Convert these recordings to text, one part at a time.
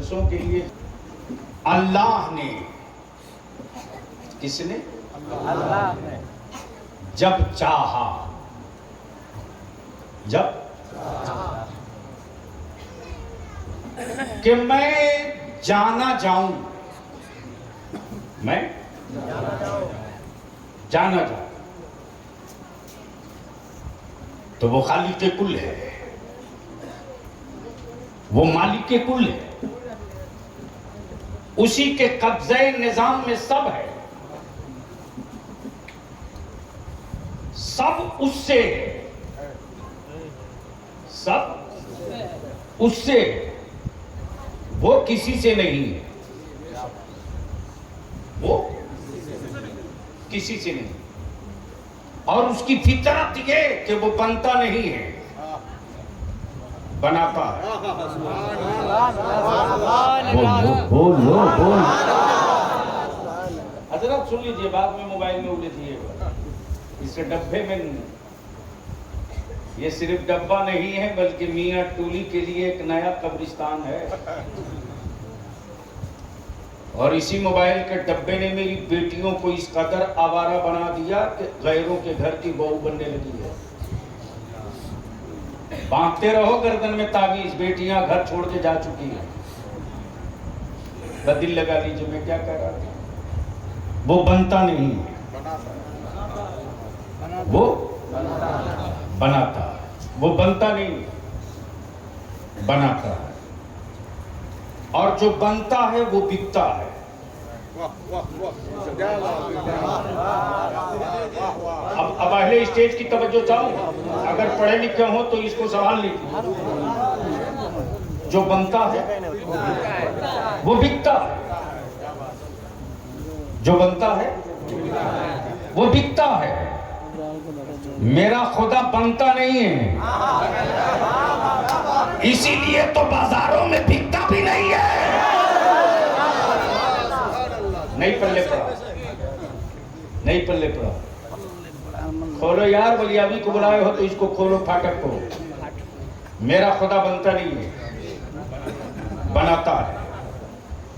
जलसों के लिए अल्लाह ने, किसने? अल्लाह ने जब चाहा, जब कि मैं जाना जाऊं, मैं जाना जाऊं, तो वो खालिक कुल है, वो मालिक कुल है, उसी के कब्जे निजाम में सब है, सब उससे है, सब उससे है, वो किसी से नहीं है, वो किसी से नहीं, और उसकी फितरत ये कि वो बनता नहीं है, बनाता है। बोल हजरत सुन लीजिए, बाद में मोबाइल में उलझिएगा। इस डब्बे में ये सिर्फ डब्बा नहीं है, बल्कि मियां टूली के लिए एक नया कब्रिस्तान है। और इसी मोबाइल के डब्बे ने मेरी बेटियों को इस कदर आवारा बना दिया कि गैरों के घर की बहू बनने लगी है। बांधते रहो गर्दन में ताबीज, बेटियां घर छोड़ के जा चुकी हैं। दिल लगा लीजिए, मैं क्या कह रहा था। वो बनता नहीं है, वो बनाता है। वो बनता नहीं, बनाता है। और जो बनता है वो बिकता है। अब अगले स्टेज की तवज्जो चाहूं, अगर पढ़े लिखे हो तो इसको सवाल लीजिए। जो बनता है वो बिकता है, जो बनता है वो बिकता है। मेरा खुदा बनता नहीं है, इसीलिए तो बाजारों में बिकता भी नहीं है। नहीं पल्ले पड़ा, नहीं पल्ले पड़ा। खोलो यार, बलियाबी को बुलाए हो तो इसको खोलो, फाटक को। मेरा खुदा बनता नहीं है, बनाता है।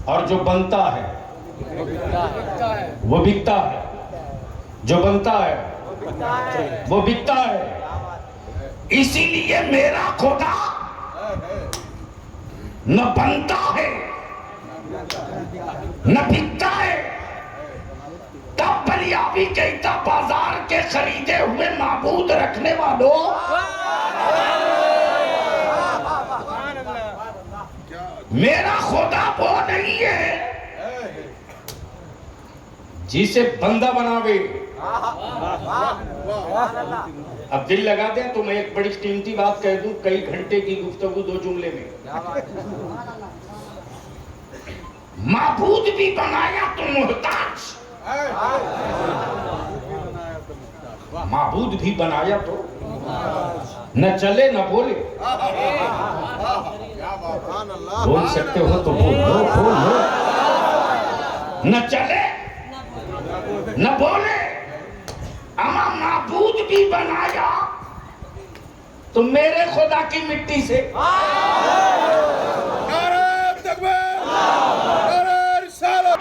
और जो बनता है वो बिकता है, जो बनता है वो बिकता है। इसीलिए मेरा खुदा न बनता है न बिकता है। तब बलियाबी कहता, बाजार के खरीदे हुए माबूद रखने वालों, मेरा खुदा वो नहीं है जिसे बंदा बनावे। अब दिल लगा दे तो मैं एक बड़ी कीमती बात कह दूं, कई घंटे की गुफ्तगू 2 जुमले में। माबूद भी बनाया तो मोहताज, माबूद भी बनाया तो न चले न बोले। बोल सकते हो तो बोलो, बोलो। न चले न बोले, अमा माबूद भी बनाया तो मेरे खुदा की मिट्टी से।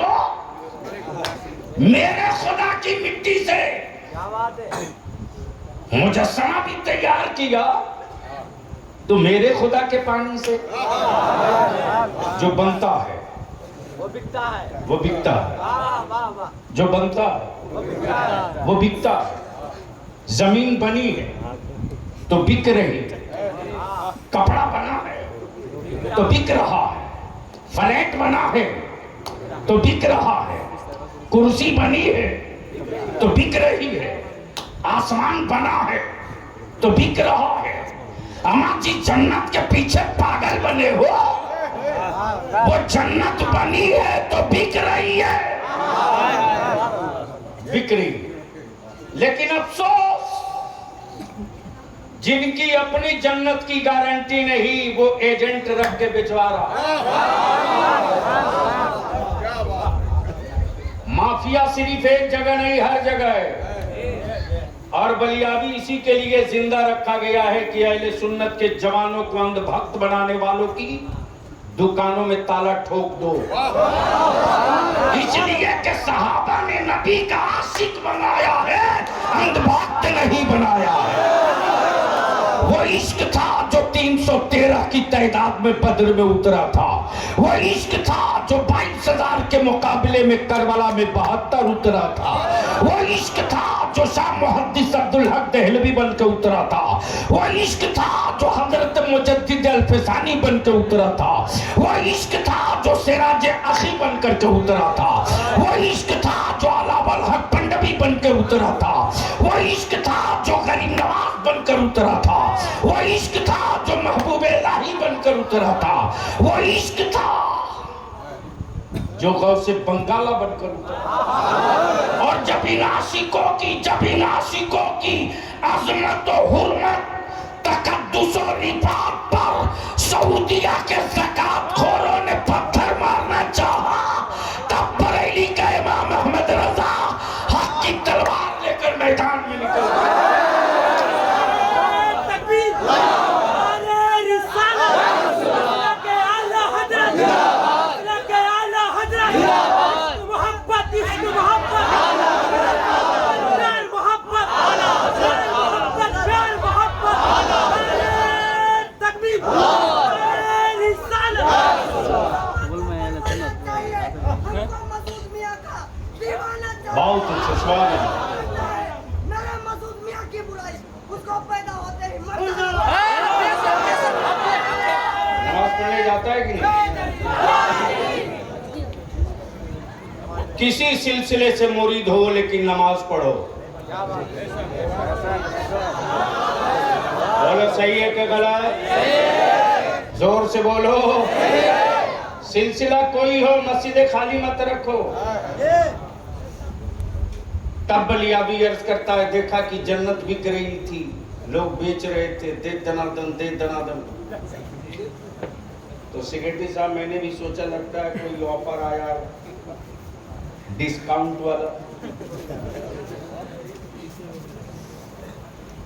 तो मेरे खुदा की मिट्टी से मुजस्समा भी तैयार किया तो मेरे खुदा के पानी से। जो बनता है वो बिकता है, वो बिकता है, जो बनता है वो बिकता है। जमीन बनी है तो बिक रही है, कपड़ा बना है तो बिक रहा है, फ्लैट बना है तो बिक रहा है, कुर्सी बनी है तो बिक रही है, आसमान बना है तो बिक रहा है। अम्मा जी जन्नत के पीछे पागल बने हो, वो जन्नत बनी है तो बिक रही है, बिक रही है। लेकिन अफसोस, जिनकी अपनी जन्नत की गारंटी नहीं, वो एजेंट रख के बिचवा रहा। माफिया सिर्फ एक जगह नहीं, हर जगह है। और बलियाबी इसी के लिए जिंदा रखा गया है कि अहले सुन्नत के जवानों को अंधभक्त बनाने वालों की दुकानों में ताला ठोक दो, इसलिए कि सहाबा ने नबी का आशिक बनाया है, अंधभक्त नहीं बनाया है। वो इश्क था जो 313 की तादाद में बद्र में उतरा था। वो इश्क था जो 22,000 के मुकाबले में करबला में 72 उतरा था। वो इश्क था जो शाह मुहद्दिस अब्दुल हक देहलवी बन के उतरा था। वो इश्क था जो हजरत मुजद्दिद अल-फिसानी बन के उतरा था। वो इश्क था जो सिराज अखी बन करके उतरा था। वो इश्क था जो अलावल हक पंडवी बन के उतरा था। वो इश्क था जो गरीब नवाज बनकर उतरा था। वो इश्क था जो महबूब इलाही बनकर उतरा था। वो इश्क था जो गौसे बंगाला बनकर उतरा। और जब इन आशिकों की अजमत और हुर्मत तकद्दुस और रिफात पर सऊदिया के ज़कात खोरों ने पत्थर मारना चाहा, तब बरेली का इमाम अहमद रजा हक की तलवार लेकर मैदान में निकल गया। बहुत अच्छा स्वागत है। मेरे मसूद मियां की बुराई उसको पैदा होते ही नमाज पढ़ने जाता है कि नहीं? किसी सिलसिले से मुरीद हो लेकिन नमाज पढ़ो। बोलो सही है कि गलत? जोर से बोलो। सिलसिला कोई हो, मस्जिद खाली मत रखो। तब बलिया भी अर्ज करता है, देखा कि जन्नत बिक रही थी, लोग बेच रहे थे, दे दनादन दे दनादन। तो सेक्रेटरी साहब मैंने भी सोचा लगता है कोई ऑफर आया डिस्काउंट वाला,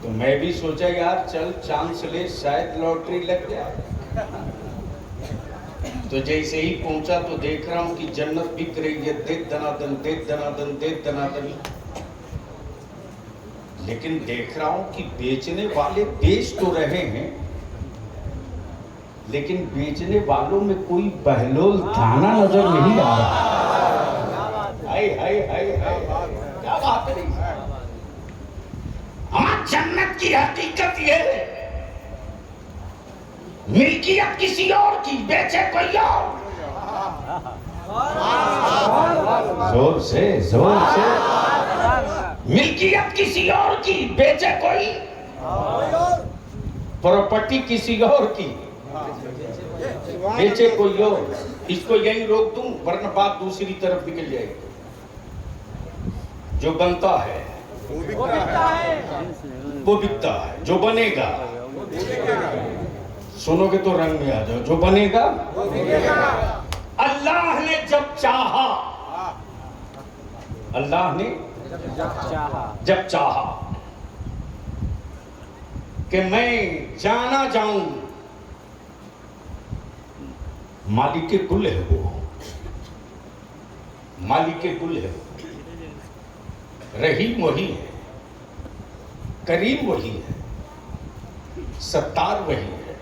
तो मैं भी सोचा यार चल चांस ले, शायद लॉटरी लग जाए। तो जैसे ही पहुंचा तो देख रहा हूं कि जन्नत बिक रही है, दे दनादन दे दनादन दे दनादन। लेकिन देख रहा हूं कि बेचने वाले बेच तो रहे हैं, लेकिन बेचने वालों में कोई बहलोल दाना नजर नहीं आ रहा। हाय हाय हाय हाय, क्या बात है। हाँ, जन्नत की हकीकत ये है, मिल्कियत किसी और की, बेचे कोई और। जोर से जोर से। मिल्कियत किसी और की, बेचे कोई, प्रॉपर्टी किसी और की, बेचे कोई और। इसको यही रोक दूं वरना बात दूसरी तरफ निकल जाएगी। जो बनता है वो बिकता है, जो बनेगा सुनोगे तो रंग में आ जाओ, जो बनेगा। अल्लाह ने जब चाहा, अल्लाह ने जब चाहा कि मैं जाना जाऊं, मालिक के कुल है वो, मालिक के कुल है वो, रहीम वही है, करीम वही है, सत्तार वही है,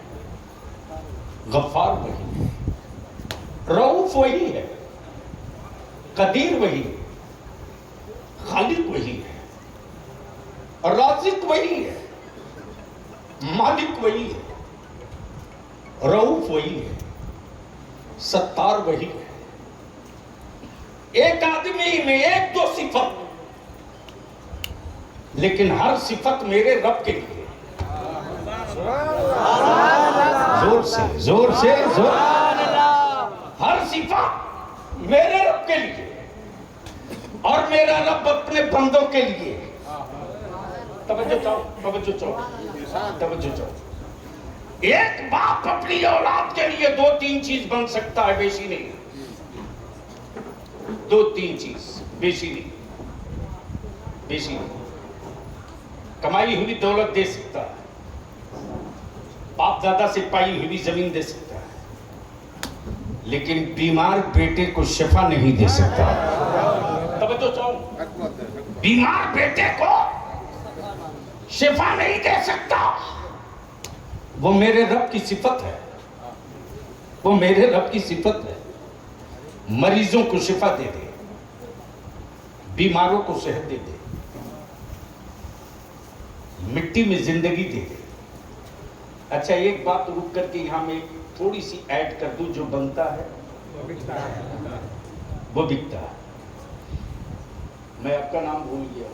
गफ्फार वही है, रऊफ वही है, कदीर वही है, खालिक वही है, राज़िक वही है, मालिक वही है, रऊफ वही है, सत्तार वही है। एक आदमी में एक दो सिफत, लेकिन हर सिफत मेरे रब के लिए। जोर से जोर से जोर। हर सिफत मेरे रब के लिए और मेरा रब अपने बंदों के लिए। तवज्जो चाहो, तवज्जो चाहो, तवज्जो चाहो। एक बाप अपनी औलाद के लिए 2-3 चीज बन सकता है, बेशी नहीं। 2-3 चीज, बेशी नहीं, बेशी नहीं। कमाई हुई दौलत दे सकता है, बाप दादा से पाई हुई जमीन दे सकता है, लेकिन बीमार बेटे को शिफा नहीं दे सकता। तब तो बीमार बेटे को शिफा नहीं दे सकता। वो मेरे रब की सिफत है, वो मेरे रब की सिफत है। मरीजों को शिफा दे दे, बीमारों को सेहत दे दे, मिट्टी में जिंदगी दे दे। अच्छा, एक बात रुक करके यहां में थोड़ी सी ऐड कर दूं, जो बनता है वो बिकता है। मैं आपका नाम भूल गया।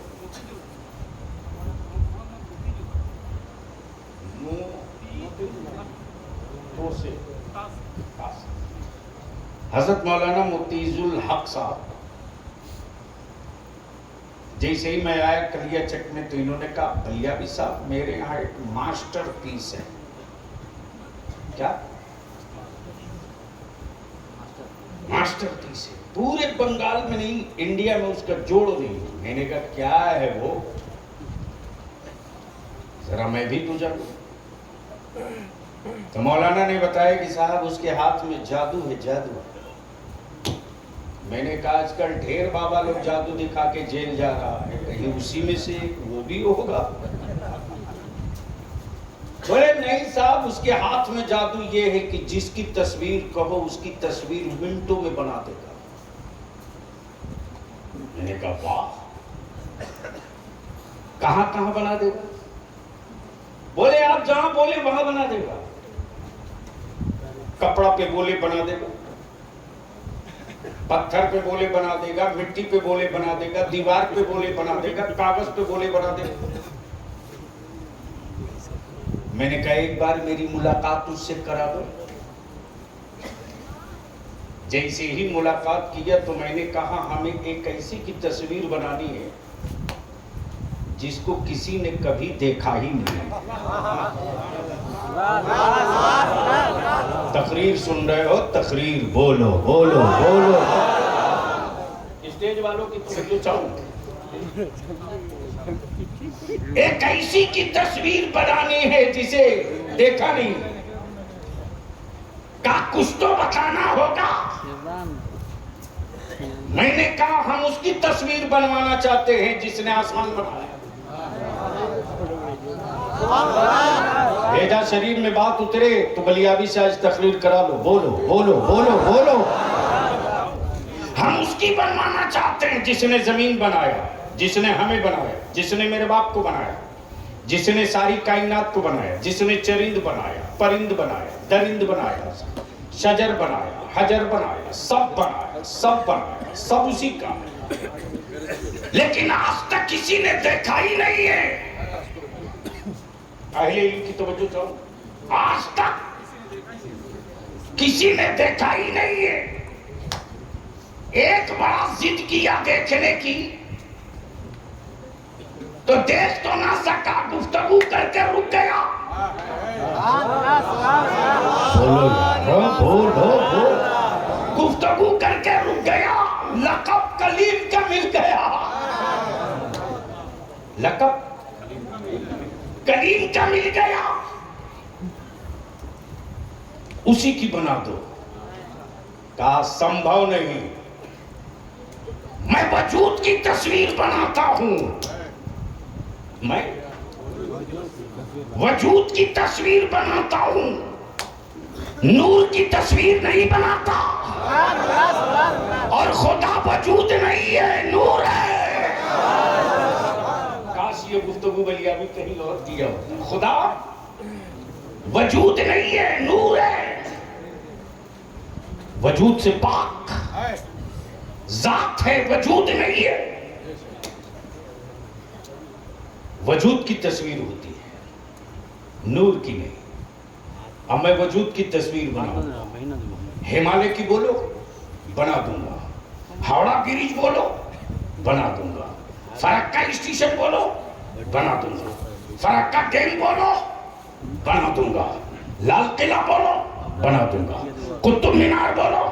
हजरत मौलाना मुफ्तीजुल हक साहब, जैसे ही मैं आया कलिया चक में तो इन्होंने कहा, बलियावी साहब मेरे यहाँ एक मास्टरपीस है। क्या मास्टरपीस है? पूरे बंगाल में नहीं, इंडिया में उसका जोड़ नहीं। मैंने कहा क्या है वो, जरा मैं भी तो जानूं। तो मौलाना ने बताया कि साहब उसके हाथ में जादू है, जादू। मैंने कहा आजकल ढेर बाबा लोग जादू दिखा के जेल जा रहा है, कहीं उसी में से वो भी होगा? बोले नहीं साहब, उसके हाथ में जादू ये है कि जिसकी तस्वीर कहो उसकी तस्वीर मिनटों में बना देगा। मैंने कहा वाह, कहां कहां बना देगा? बोले आप जहां बोले वहां बना देगा। कपड़ा पे बोले बना देगा, पत्थर पे बोले बना देगा, मिट्टी पे बोले बना देगा, दीवार पे बोले बना देगा, कागज पे बोले बना देगा। मैंने कहा एक बार मेरी मुलाकात उससे करा दो। जैसे ही मुलाकात किया तो मैंने कहा हमें एक ऐसी की तस्वीर बनानी है जिसको किसी ने कभी देखा ही नहीं। तकरीर सुन रहे हो? तकरीर बोलो बोलो बोलो। स्टेज वालों की तवज्जो चाहूं। एक ऐसी की तस्वीर बनानी है जिसे देखा नहीं, का कुछ तो बताना होगा। मैंने कहा हम उसकी तस्वीर बनवाना चाहते हैं जिसने आसमान बनाया। भेजा शरीर में बात उतरे तो बलियावी से आज तकरीर करा लो। बोलो बोलो बोलो बोलो। हम उसकी बनवाना चाहते हैं जिसने जमीन बनाया, जिसने हमें बनाया, जिसने मेरे बाप को बनाया, जिसने सारी कायनात को बनाया, जिसने चरिंद बनाया, परिंद बनाया, दरिंद बनाया, शजर बनाया, हजर बनाया, सब बनाया, सब बनाया, सब उसी का। लेकिन आज तक किसी ने देखा ही नहीं है। अहले इल्म की तवज्जो चाहो, आज तक किसी ने देखा ही नहीं है। एक बार जिद किया देखने की तो देख तो ना सका, गुफ्तगू करके रुक गया। बोलो यार, बोलो बोलो। गुफ्तगू करके रुक गया। लक़ब कलीम का मिल गया, लक़ब कलीम का मिल गया। उसी की बना दो। कहा संभव नहीं, मैं वजूद की तस्वीर बनाता हूं। मैं वजूद की तस्वीर बनाता हूं, नूर की तस्वीर नहीं बनाता। और खुदा वजूद नहीं है, नूर है। काश ये गुफ्तगू बलियावी कहीं और दिया होता। खुदा वजूद नहीं है, नूर है। वजूद से पाक जात है, वजूद नहीं है। वजूद की तस्वीर होती है, नूर की नहीं। अब मैं वजूद की तस्वीर बनाऊंगा। हिमालय की बोलो, बना दूंगा। हावड़ा ब्रिज बोलो, बना दूंगा। फरक्का स्टेशन बोलो, बना दूंगा। फरक्का डैम बोलो, बना दूंगा। लाल किला बोलो, बना दूंगा। कुतुब मीनार बोलो,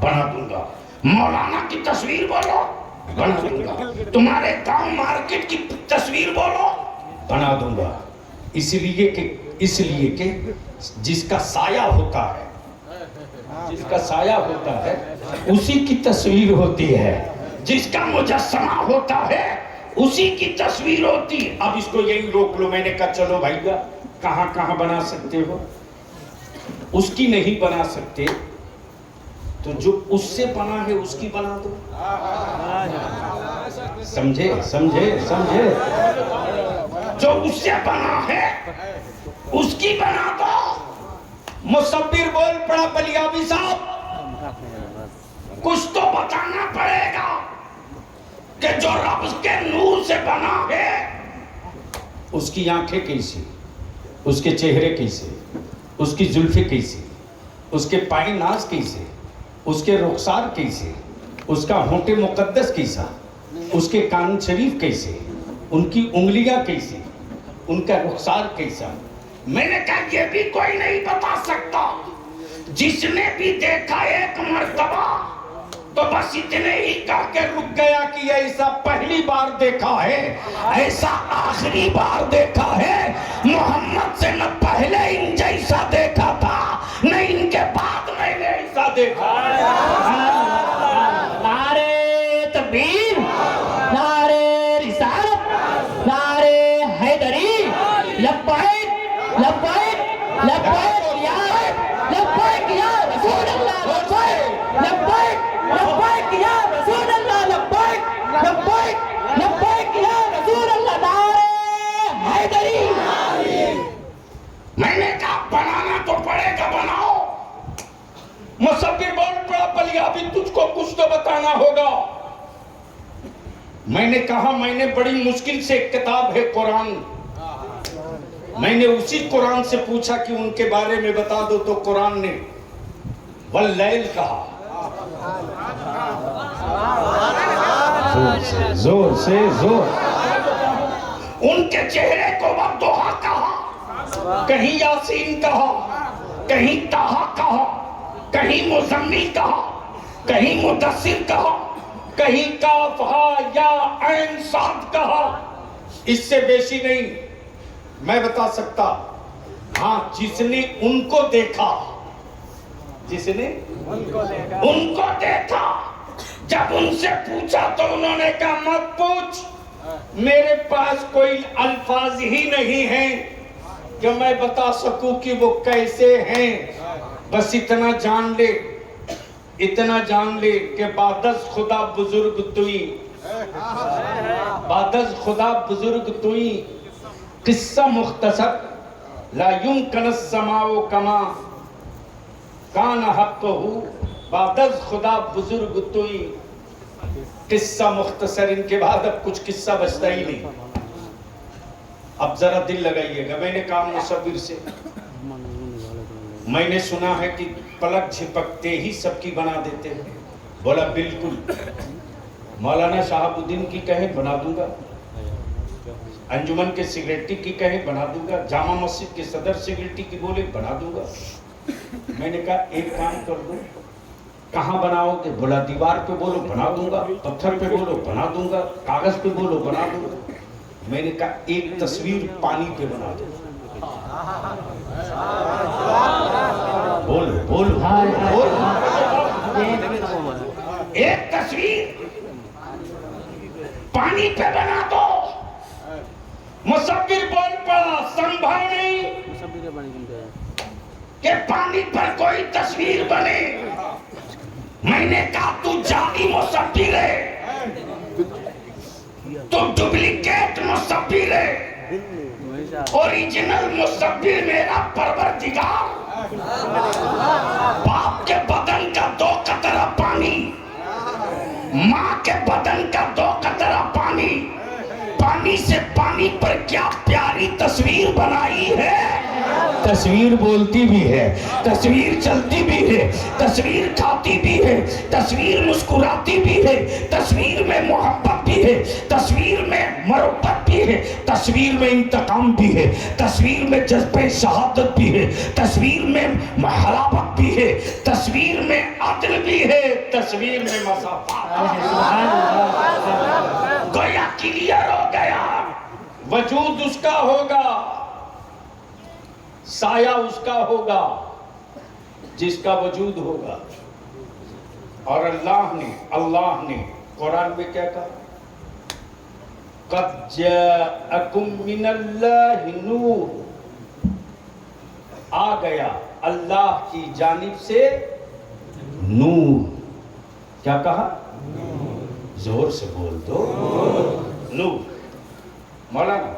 बना दूंगा। मौलाना की तस्वीर बोलो, बना दूंगा। तुम्हारे गांव मार्केट की तस्वीर बोलो, बना दूंगा। इसलिए कि जिसका साया होता है जिसका साया होता है उसी की तस्वीर होती है, जिसका मुजस्समा होता है उसी की तस्वीर होती है। अब इसको यही रोक लो। मैंने कहा चलो भैया कहां कहां बना सकते हो, उसकी नहीं बना सकते तो जो उससे बना है उसकी बना दो। समझे समझे समझे? जो उससे बना है उसकी बना दो। मुसब्बिर बोल पड़ा बलियाबी साहब, कुछ तो बताना पड़ेगा कि जो रब के नूर से बना है उसकी आंखें कैसी, उसके चेहरे कैसे, उसकी जुल्फे कैसी, उसके पाए नाज कैसे, उसके रुखसार कैसे, उसका होंठे मुकद्दस कैसा, उसके कान शरीफ कैसे, उनकी उंगलियां कैसी, उनका रुखसार कैसा। मैंने कहा ये भी कोई नहीं बता सकता। जिसने भी देखा एक मर्तबा तो बस इतने ही कह के रुक गया कि ऐसा पहली बार देखा है, ऐसा आखिरी बार देखा है। मोहम्मद से न पहले इन जैसा देखा था, न इनके बाद मैंने ऐसा देखा। नारे तकबीर, नारे रिसालत, नारे हैदरी, लब्बैक लब्बैक लब्बैक या लब्बैक या रसूल अल्लाह, लब्बैक लब्बैक लब्बैक या रसूल अल्लाह, लब्बैक लब्बैक लब्बैक या रसूल अल्लाह। नारे हैदरी। मैंने कहा बनाना तो पड़ेगा, बनाओ। मुसब्बिर बोल पड़ा बलियाबी तुझको कुछ तो बताना होगा। मैंने कहा मैंने बड़ी मुश्किल से एक किताब है कुरान, मैंने उसी कुरान से पूछा कि उनके बारे में बता दो तो कुरान ने वल्लैल कहा। जोर से जोर। उनके चेहरे को वद्दुहा कहा, कहीं यासीन कहा, कहीं ताहा कहा, कहीं मुज़म्मिल कहा, कहीं मुदस्सिर कहा, कहीं काफ हा या ऐन साद कहा। इससे बेशी नहीं मैं बता सकता। हाँ, जिसने उनको देखा, जिसने उनको देखा, जब उनसे पूछा तो उन्होंने कहा मत पूछ, मेरे पास कोई अल्फाज ही नहीं है कि मैं बता सकूं कि वो कैसे हैं। बस इतना जान ले, इतना जान ले कि बादस खुदा बुजुर्ग तुई, बादस खुदा बुजुर्ग तुई, किस्सा मुख्तसर ला युमकिन समाओ कमा कान हक़्क़ुहु, बादस खुदा बुजुर्ग तुई। किस्सा मुख्तसर, इनके बाद अब कुछ किस्सा बचता ही नहीं। अब जरा दिल लगाइएगा। मैंने कहा मुसव्विर से, मैंने सुना है कि पलक झपकते ही सबकी बना देते हैं। बोला बिल्कुल, मौलाना शहाबुद्दीन की कहे बना दूंगा, अंजुमन के सेक्रेटरी की कहे बना दूंगा, जामा मस्जिद के सदर सेक्रेटरी की बोले बना दूंगा। मैंने कहा एक काम कर दो, कहाँ बनाओगे? बोला दीवार पे बोलो बना दूंगा, पत्थर पे बोलो बना दूंगा, कागज पे बोलो बना दूंगा। मैंने कहा एक तस्वीर पानी पे बना दो। बोलो बोलो बोलो, एक तस्वीर पानी पे बना दो। मुसव्विर बोल पड़ा संभव नहीं कि पानी पर कोई तस्वीर बने। मैंने कहा तू जाली मुसव्विर है, तू डुप्लीकेट मुसव्विर है, ओरिजिनल मुसव्विर मेरा परवरदिगार। बाप के बदन का 2 कतरा पानी, माँ के बदन का 2 कतरा पानी, पानी से पानी पर क्या प्यारी तस्वीर बनाई है। तस्वीर बोलती भी है, तस्वीर चलती भी है, तस्वीर खाती भी है, तस्वीर मुस्कुराती भी है, तस्वीर में मोहब्बत भी है, तस्वीर में मरब्बत भी है, तस्वीर में इंतकाम भी है, तस्वीर में जज्बे शहादत भी है, तस्वीर में हलावत भी है, तस्वीर में अदल भी है, तस्वीर में मसाफा। गोया क्लियर हो गया, वजूद उसका होगा, साया उसका होगा, जिसका वजूद होगा। और अल्लाह ने कुरान में क्या कहा? क़द जाअकुम मिनल्लाहि नूर, आ गया अल्लाह की जानिब से नूर। क्या कहा? जोर से बोल दो, नूर। मौलाना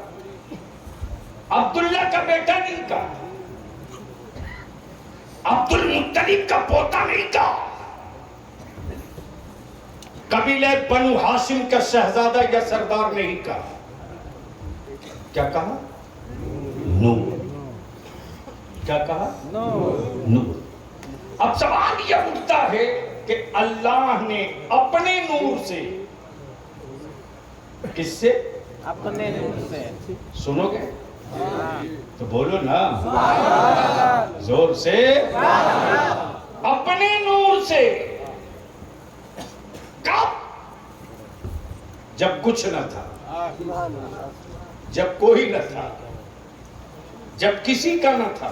अब्दुल्ला का बेटा नहीं कहा, अब्दुल मुत्तलिब का पोता नहीं कहा, कबीले बनु हाशिम का शहजादा या सरदार नहीं कहा। क्या कहा? नूर। क्या कहा? नूर। अब सवाल यह उठता है कि अल्लाह ने अपने नूर से, किससे? अपने नूर से। सुनोगे तो बोलो ना जोर से। अपने नूर से। कब? जब कुछ न था, जब कोई न था, जब किसी का न था,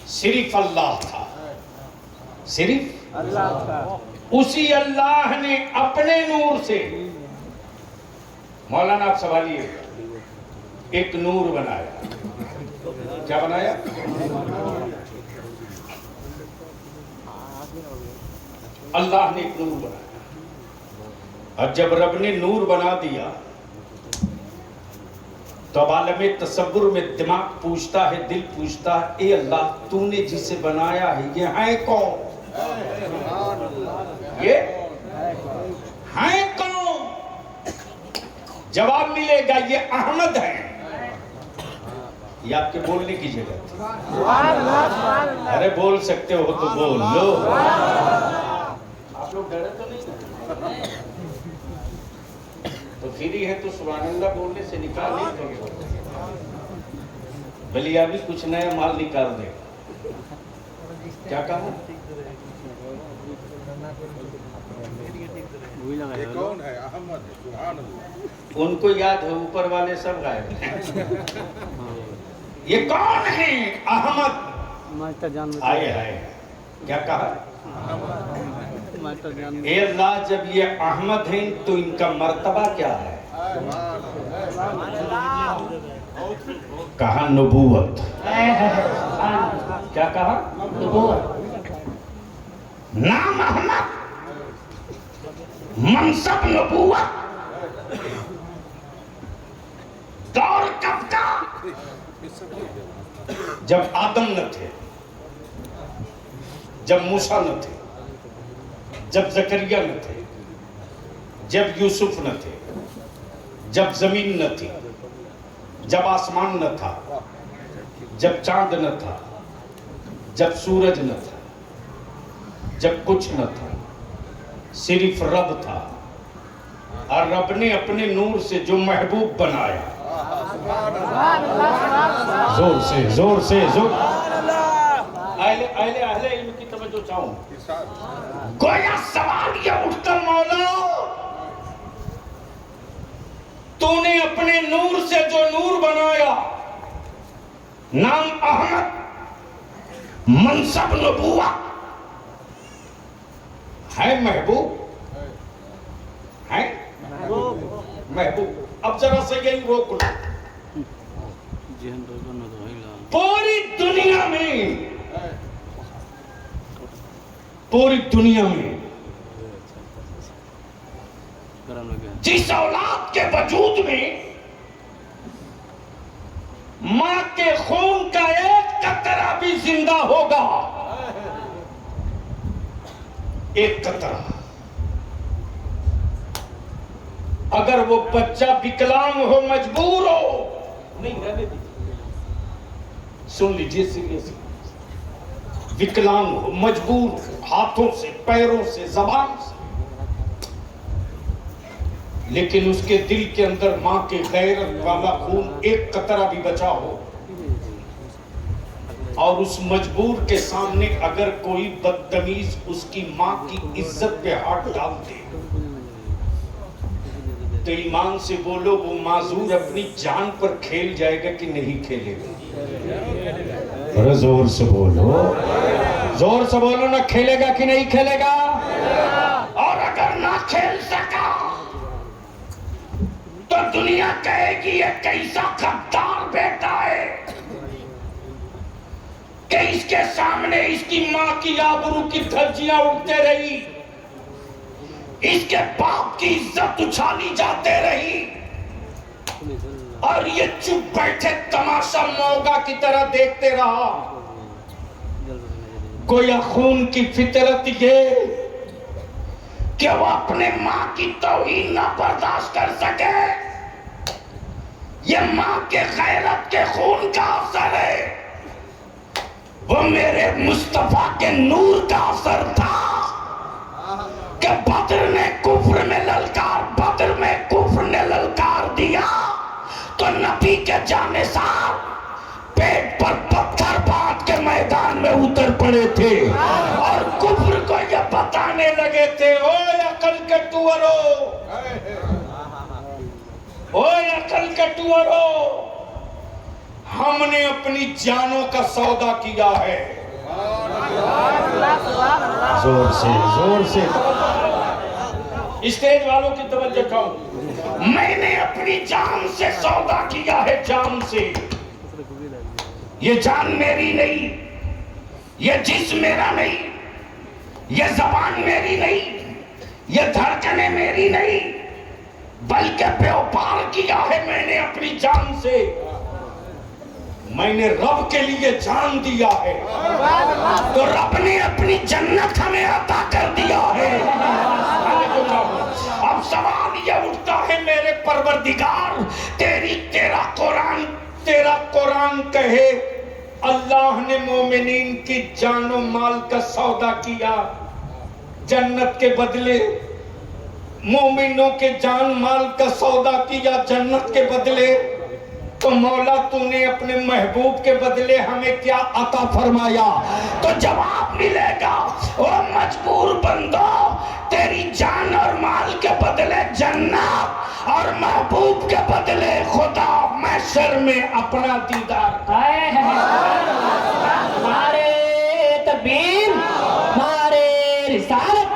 सिर्फ अल्लाह था, सिर्फ अल्लाह का। उसी अल्लाह ने अपने नूर से। मौलाना आप सवाल ये, एक नूर बनाया। क्या बनाया? अल्लाह ने एक नूर बनाया। और जब रब ने नूर बना दिया तो अब आलमे तसव्वुर में दिमाग पूछता है, दिल पूछता है, ए अल्लाह तूने जिसे बनाया है ये है कौन? ये है कौन? जवाब मिलेगा ये अहमद है। ये आपके बोलने की जगह थी। अरे बोल सकते हो तो बोल लो। आप लोग डरे तो नहीं? तो फ्री है तो सुभान अल्लाह बोलने से निकाल नहीं दोगे। बलिया भी कुछ नया माल निकाल देगा। क्या कहा? ये कौन है? अहमद है। सुभान अल्लाह। उनको याद है, ऊपर वाले सब गायब हैं। ये कौन है? अहमद। आए आए। क्या कहा? ए अल्लाह जब ये अहमद हैं तो इनका मर्तबा क्या है? कहा नबूवत। क्या कहा? नबूवत। नाम अहमद, मनसब नबूवत। दौर कब का? जब आदम न थे, जब मूसा न थे, जब जकरिया न थे, जब यूसुफ न थे, जब जमीन न थी, जब आसमान न था, जब चांद न था, जब सूरज न था, जब कुछ न था, सिर्फ रब था। और रब ने अपने नूर से जो महबूब बनाया, जोर से जोर से जोर। अहले इल्म की तवज्जो चाहूं। गोया सवाल ये उठता, मौला तूने अपने नूर से जो नूर बनाया, नाम अहमद, मनसब नबूवा है, महबूब है, महबूब। अब जरा से यही रोक लो। पूरी दुनिया में जिस औलाद के वजूद में मां के खून का एक कतरा भी जिंदा होगा, एक कतरा, अगर वो बच्चा विकलांग हो, मजबूर हो, नहीं रहने दीजिए, सुन लीजिए सीरियसली, विकलांग हो, मजबूर हो, हाथों से, पैरों से, जबान से, लेकिन उसके दिल के अंदर मां के गैरत वाला खून एक कतरा भी बचा हो, और उस मजबूर के सामने अगर कोई बदतमीज उसकी मां की इज्जत पे हाथ डाल दे, तो ईमान से बोलो वो माजूर अपनी जान पर खेल जाएगा कि नहीं खेलेगा? जोर से बोलो, जोर से बोलो ना, खेलेगा कि नहीं खेलेगा? और अगर ना खेल सका तो दुनिया कहेगी ये कैसा गद्दार बेटा है कि इसके सामने इसकी मां की आबरू की धज्जियां उड़ते रही, इसके बाप की इज्जत उछाली जाते रही, और ये चुप बैठे तमाशा मौगा की तरह देखते रहा। गोया खून की फितरत ये कि वो अपने मां की तौहीन ना बर्दाश्त कर सके। ये मां के गैरत के खून का असर है, वो मेरे मुस्तफा के नूर का असर था कि बद्र ने कुफ्र में ललकार, बद्र में कुफ्र ने ललकार दिया तो नबी के जाने सार पेट पर पत्थर बांध के मैदान में उतर पड़े थे और कुफ्र को ये बताने लगे थे, ओए अकल के टुअरो, ओए अकल के टुअरो, हमने अपनी जानों का सौदा किया है। जोर से स्टेज वालों की तवज्जो खाओ। मैंने अपनी जान से सौदा किया है, जान से। ये जान मेरी नहीं, ये जिस्म मेरा नहीं, ये जबान मेरी नहीं, ये धड़कनें मेरी नहीं, बल्कि व्यापार किया है मैंने अपनी जान से। मैंने रब के लिए जान दिया है तो रब ने अपनी जन्नत हमें अता कर दिया है। अब सवाल ये उठता है मेरे परवरदिगार, तेरा कुरान कहे अल्लाह ने मोमिनीन की जानो माल का सौदा किया जन्नत के बदले, मोमिनों के जान माल का सौदा किया जन्नत के बदले, तो मौला तूने अपने महबूब के बदले हमें क्या अता फरमाया? तो जवाब मिलेगा, ओ मजबूर बंदो, तेरी जान और माल के बदले जन्नत और महबूब के बदले खुदा महशर में अपना दीदार। नारे तकबीर, नारे रिसालत,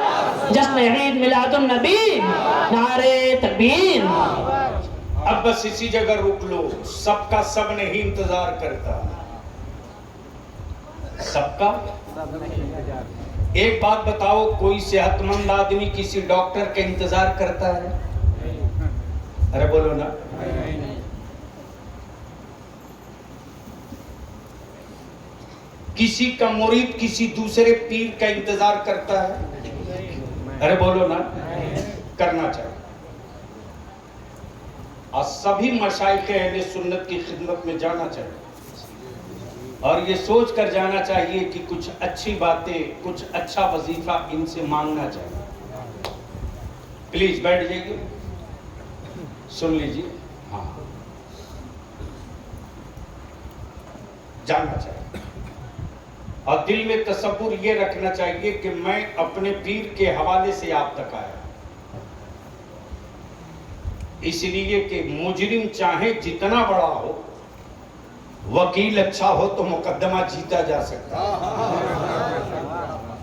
जश्न ईद मिलादुन नबी, नारे तकबीर। अब बस इसी जगह रुक लो, सबका सब नहीं इंतजार करता, सबका एक बात बताओ, कोई सेहतमंद आदमी किसी डॉक्टर का इंतजार करता है? अरे बोलो ना। किसी का मुरीद किसी दूसरे पीर का इंतजार करता है? अरे बोलो ना। करना चाहिए। और सभी मशाइखे अहले सुन्नत की खिदमत में जाना चाहिए और ये सोच कर जाना चाहिए कि कुछ अच्छी बातें, कुछ अच्छा वजीफा इनसे मांगना चाहिए। प्लीज बैठ जाइए, सुन लीजिए। हाँ, जानना चाहिए और दिल में तसव्वुर ये रखना चाहिए कि मैं अपने पीर के हवाले से आप तक आया, इसलिए कि मुजरिम चाहे जितना बड़ा हो, वकील अच्छा हो तो मुकदमा जीता जा सकता है,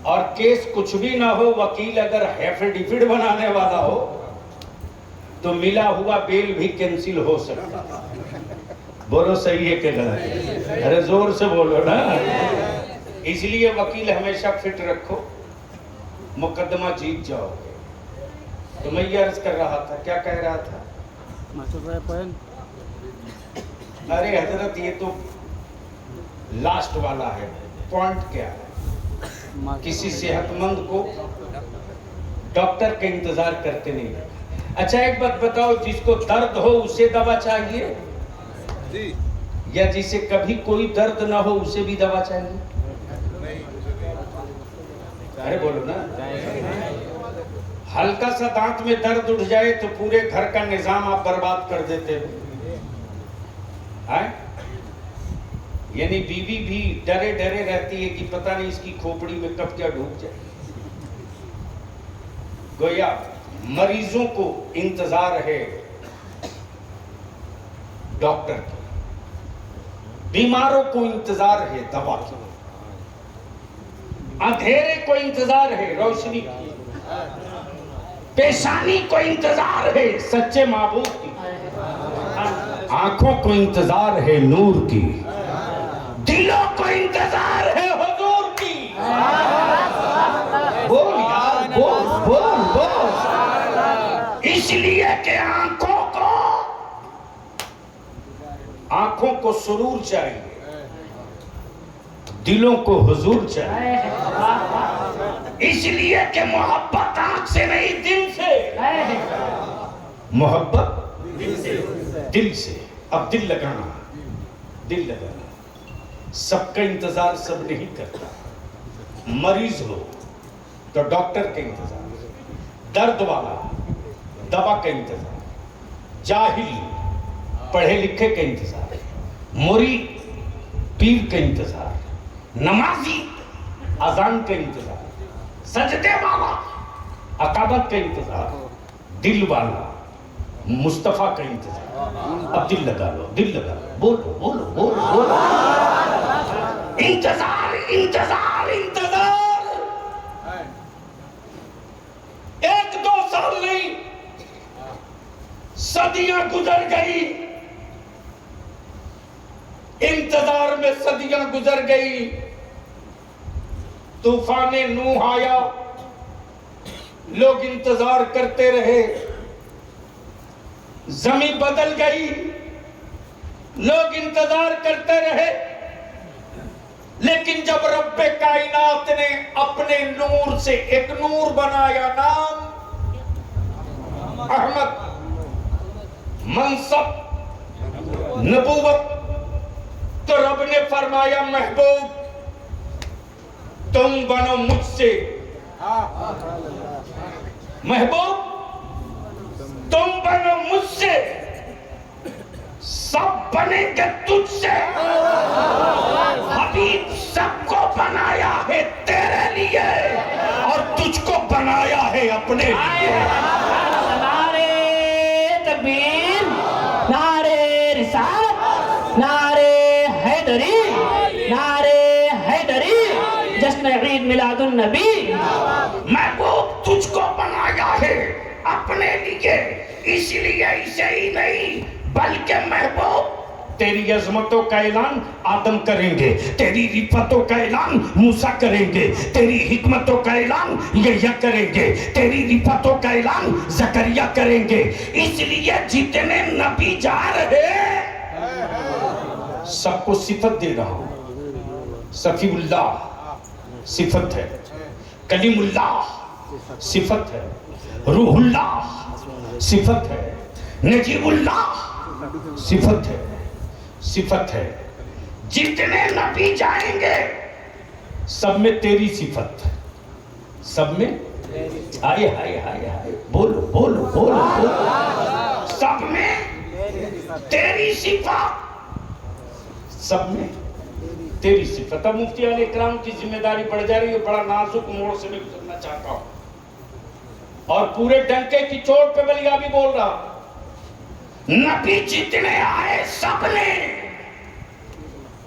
और केस कुछ भी ना हो, वकील अगर एफिडेविट बनाने वाला हो तो मिला हुआ बेल भी कैंसिल हो सकता है। बोलो सही है कि गलत? अरे जोर से बोलो ना। इसलिए वकील हमेशा फिट रखो, मुकदमा जीत जाओगे। तो मैं ये अर्ज कर रहा था, क्या कह रहा था? अरे हजरत, ये तो लास्ट वाला है। पॉइंट क्या है? किसी सेहतमंद को डॉक्टर का इंतजार करते नहीं। अच्छा एक बात बताओ, जिसको दर्द हो उसे दवा चाहिए जी, या जिसे कभी कोई दर्द ना हो उसे भी दवा चाहिए? अरे बोलो ना। हल्का सा दांत में दर्द उठ जाए तो पूरे घर का निजाम आप बर्बाद कर देते हो। यानी बीवी भी डरे डरे रहती है कि पता नहीं इसकी खोपड़ी में कब क्या ढूक जाए। गोया मरीजों को इंतजार है डॉक्टर की, बीमारों को इंतजार है दवा की। अंधेरे को इंतजार है रोशनी की, पेशानी को इंतजार है सच्चे महबूब की, आंखों को इंतजार है नूर की, दिलों को इंतजार है हुजूर की। बोल यार, बोल बोल बोल। इसलिए कि आंखों को सुरूर चाहिए, दिलों को हुजूर चाहिए। इसलिए कि मोहब्बत आंख से नहीं दिल से, मोहब्बत दिल से। अब दिल लगाना, दिल लगाना। सबका इंतजार सब नहीं करता। मरीज हो तो डॉक्टर का इंतजार, दर्द वाला दवा का इंतजार, जाहिल पढ़े लिखे का इंतजार, मुरीद पीर का इंतजार, नमाजी अजान का इंतजार, सजदे वाला अकाबत का इंतजार, दिल वाला मुस्तफा का इंतजार। अब दिल लगा लो, दिल लगा लो, बोलो बोलो बोलो बोलो। इंतजार इंतजार इंतजार। 1-2 साल नहीं, सदियां गुजर गई, इंतजार में सदियां गुजर गई। तूफाने नूह आया, लोग इंतजार करते रहे। जमीन बदल गई, लोग इंतजार करते रहे। लेकिन जब रब्बे कायनात ने अपने नूर से एक नूर बनाया, नाम अहमद, मनसब, नबूवत, तो रब ने फरमाया महबूब तुम बनो मुझसे, महबूब तुम बनो मुझसे, सब बनेंगे तुझसे। हबीब सबको बनाया है तेरे लिए और तुझको बनाया है अपने लिए। नारे तकबीर, नारे रिसालत, नारे हैदरी, नारे हैदरी, जश्न ईद मिलादुन नबी। महबूब तुझको बनाया है अपने लिए, इसलिए इसे ही नहीं बल्कि महबूब तेरी अजमतों का ऐलान आदम करेंगे, तेरी रिफतों का ऐलान मूसा करेंगे, तेरी हिकमतों का ऐलान यहया करेंगे, तेरी रिफतों का ऐलान जकरिया करेंगे। इसलिए जितने नबी जा रहे सबको सिफत दे रहा हूं। सफीउल्लाह सिफत है, कलीमुल्लाह सिफत है, रूहुल्लाह सिफत है, नजीबुल्लाह सिफत है, सिफत है। जितने नबी जाएंगे सब में तेरी सिफत, सब में हाय हाय हाय हाय, बोलो बोलो बोलो बोलो। सब में तेरी सिफत, सब में तेरी सिफत। अब मुफ्ती आले इकराम की जिम्मेदारी बढ़ जा रही है, बड़ा नाजुक मोड़ से मैं गुजरना चाहता हूं और पूरे डंके की चोट पे बलिया भी बोल रहा। नबी जितने आए सबने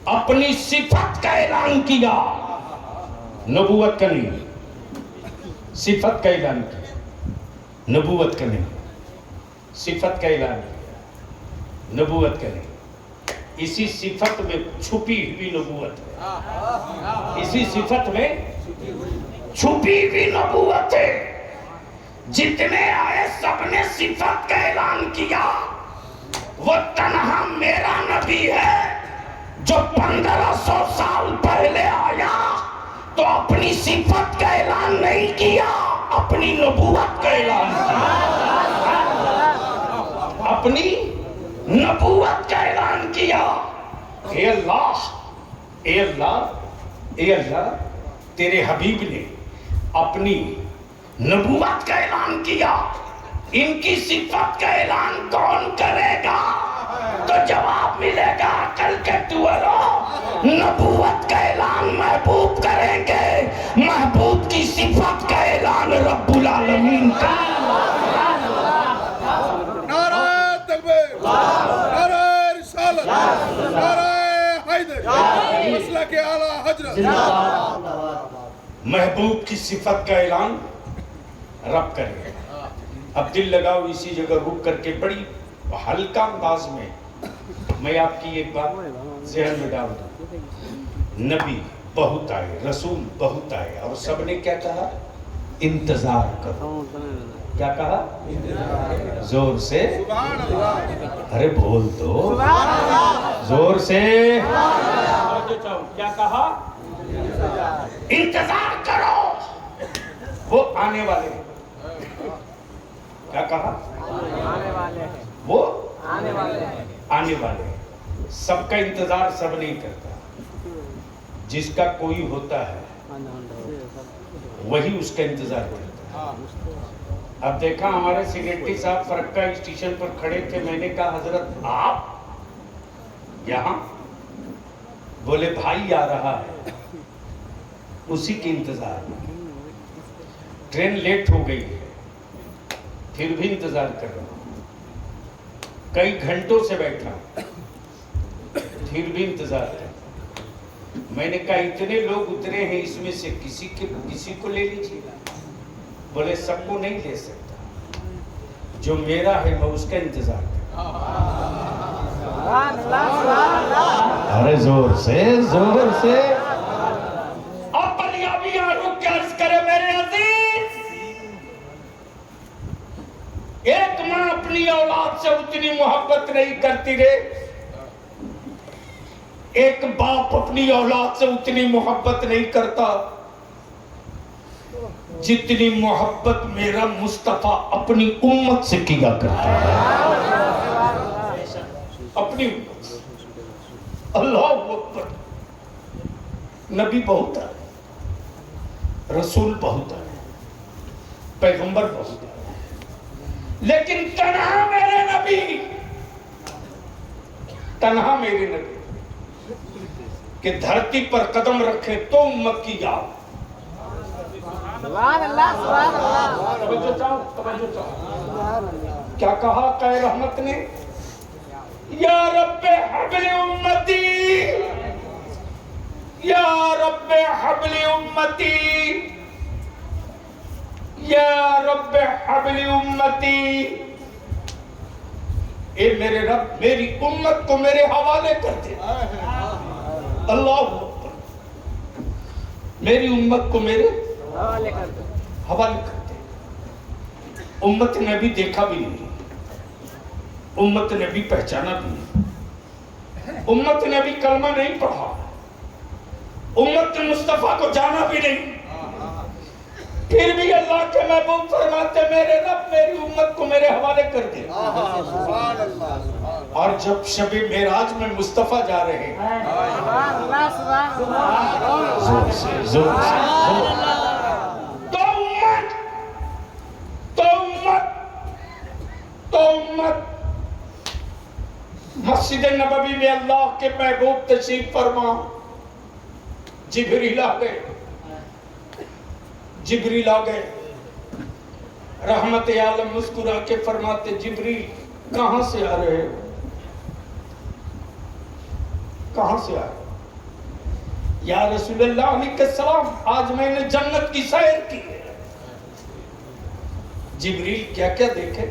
अपनी सिफत का ऐलान किया, नबूवत का नहीं, सिफत का ऐलान किया, नबूवत का नहीं, सिफत का ऐलान किया, नबूवत का नहीं। इसी सिफत में छुपी हुई नबूवत है, इसी सिफत में छुपी हुई नबूवत है। जितने आए सबने सिफत का ऐलान किया। वो तन्हा मेरा नबी है जो 1500 साल पहले आया तो अपनी सिफत का ऐलान नहीं किया, अपनी नबूवत का ऐलान किया, अपनी नबूवत का ऐलान किया। ए अल्लाह, ए अल्लाह, ए अल्लाह, तेरे हबीब ने अपनी नबूवत का ऐलान किया। इनकी सिफत का ऐलान कौन करेगा? तो जवाब मिलेगा कल के टुअरो। नबूवत का ऐलान महबूब करेंगे, महबूब की सिफत का ऐलान रब्बुल आलमीन करेंगे। नारा तकबीर, नारा रिसालत, नारा हैदर, मसलक आला हजरत। महबूब की सिफत का ऐलान रब करेगा। अब दिल लगाओ, इसी जगह रुक करके बड़ी हल्का अंदाज में मैं आपकी एक बात ज़हन में डाल दूं। नबी बहुत आए, रसूल बहुत आए, और सबने क्या कहा? इंतजार करो। क्या कहा? जोर से, अरे बोल दो जोर से। क्या कहा? इंतजार करो, वो आने वाले हैं। क्या कहा? आने वाले हैं, वो आने वाले हैं। आने वाले हैं। सबका इंतजार सब नहीं करता, जिसका कोई होता है वही उसका इंतजार करता है। अब देखा, हमारे सेक्रेटरी साहब फरक्का स्टेशन पर खड़े थे, मैंने कहा हजरत आप यहाँ? बोले भाई आ रहा है, उसी के इंतजार में। ट्रेन लेट हो गई है, फिर भी इंतजार कर रहा हूं। कई घंटों से बैठा, फिर भी इंतजार कर। मैंने कहा इतने लोग उतरे हैं, इसमें से किसी को ले लीजिए। बोले सबको नहीं ले सकता, जो मेरा है मैं उसका इंतजार कर। अरे जोर से, जोर से। अब पंजाबी रुक के अर्ज करे, मेरे अजीज, एक मां अपनी औलाद से उतनी मोहब्बत नहीं करती रे, एक बाप अपनी औलाद से उतनी मोहब्बत नहीं करता जितनी मोहब्बत मेरा मुस्तफा अपनी उम्मत से किया करता है। अपनी उम्मत से। अल्लाह अकबर। नबी बहुत है, रसूल बहुत है, पैगंबर बहुत है, लेकिन तन्हा मेरे नबी, तन्हा मेरे नबी कि धरती पर कदम रखे तो उम्मत की याद। तवज्जो चाहो। क्या कहा कै रहमत ने? या रब्बे हबली उम्मती, या रब्बे हबली उम्मती, या रब्बे हबली उम्मती। ए मेरे रब, मेरी उम्मत को मेरे हवाले कर दे। अल्लाह अकबर। मेरी उम्मत को मेरे हवाले कर दे। उम्मत ने भी देखा भी नहीं, उम्मत ने भी पहचाना भी नहीं, उम्मत ने भी कलमा नहीं पढ़ा, उम्मत ने मुस्तफा को जाना भी नहीं, फिर भी अल्लाह के महबूब फरमाते मेरे रब मेरी उम्मत को मेरे हवाले कर दे। और जब शबे मेराज में मुस्तफा जा रहे हैं, जोर से, जोर से, तो उम्मत मस्जिद नबवी में अल्लाह के महबूब तशरीफ फरमा। जिब्रील आ गए, जिब्रील आ गए। रहमत आलम मुस्कुरा के फरमाते जिब्रील कहां से आ रहे हो? कहां से आ रहे हो? या रसूलुल्लाह अलैहिस्सलाम, आज मैंने जन्नत की सैर की है। जिब्रील क्या क्या देखे?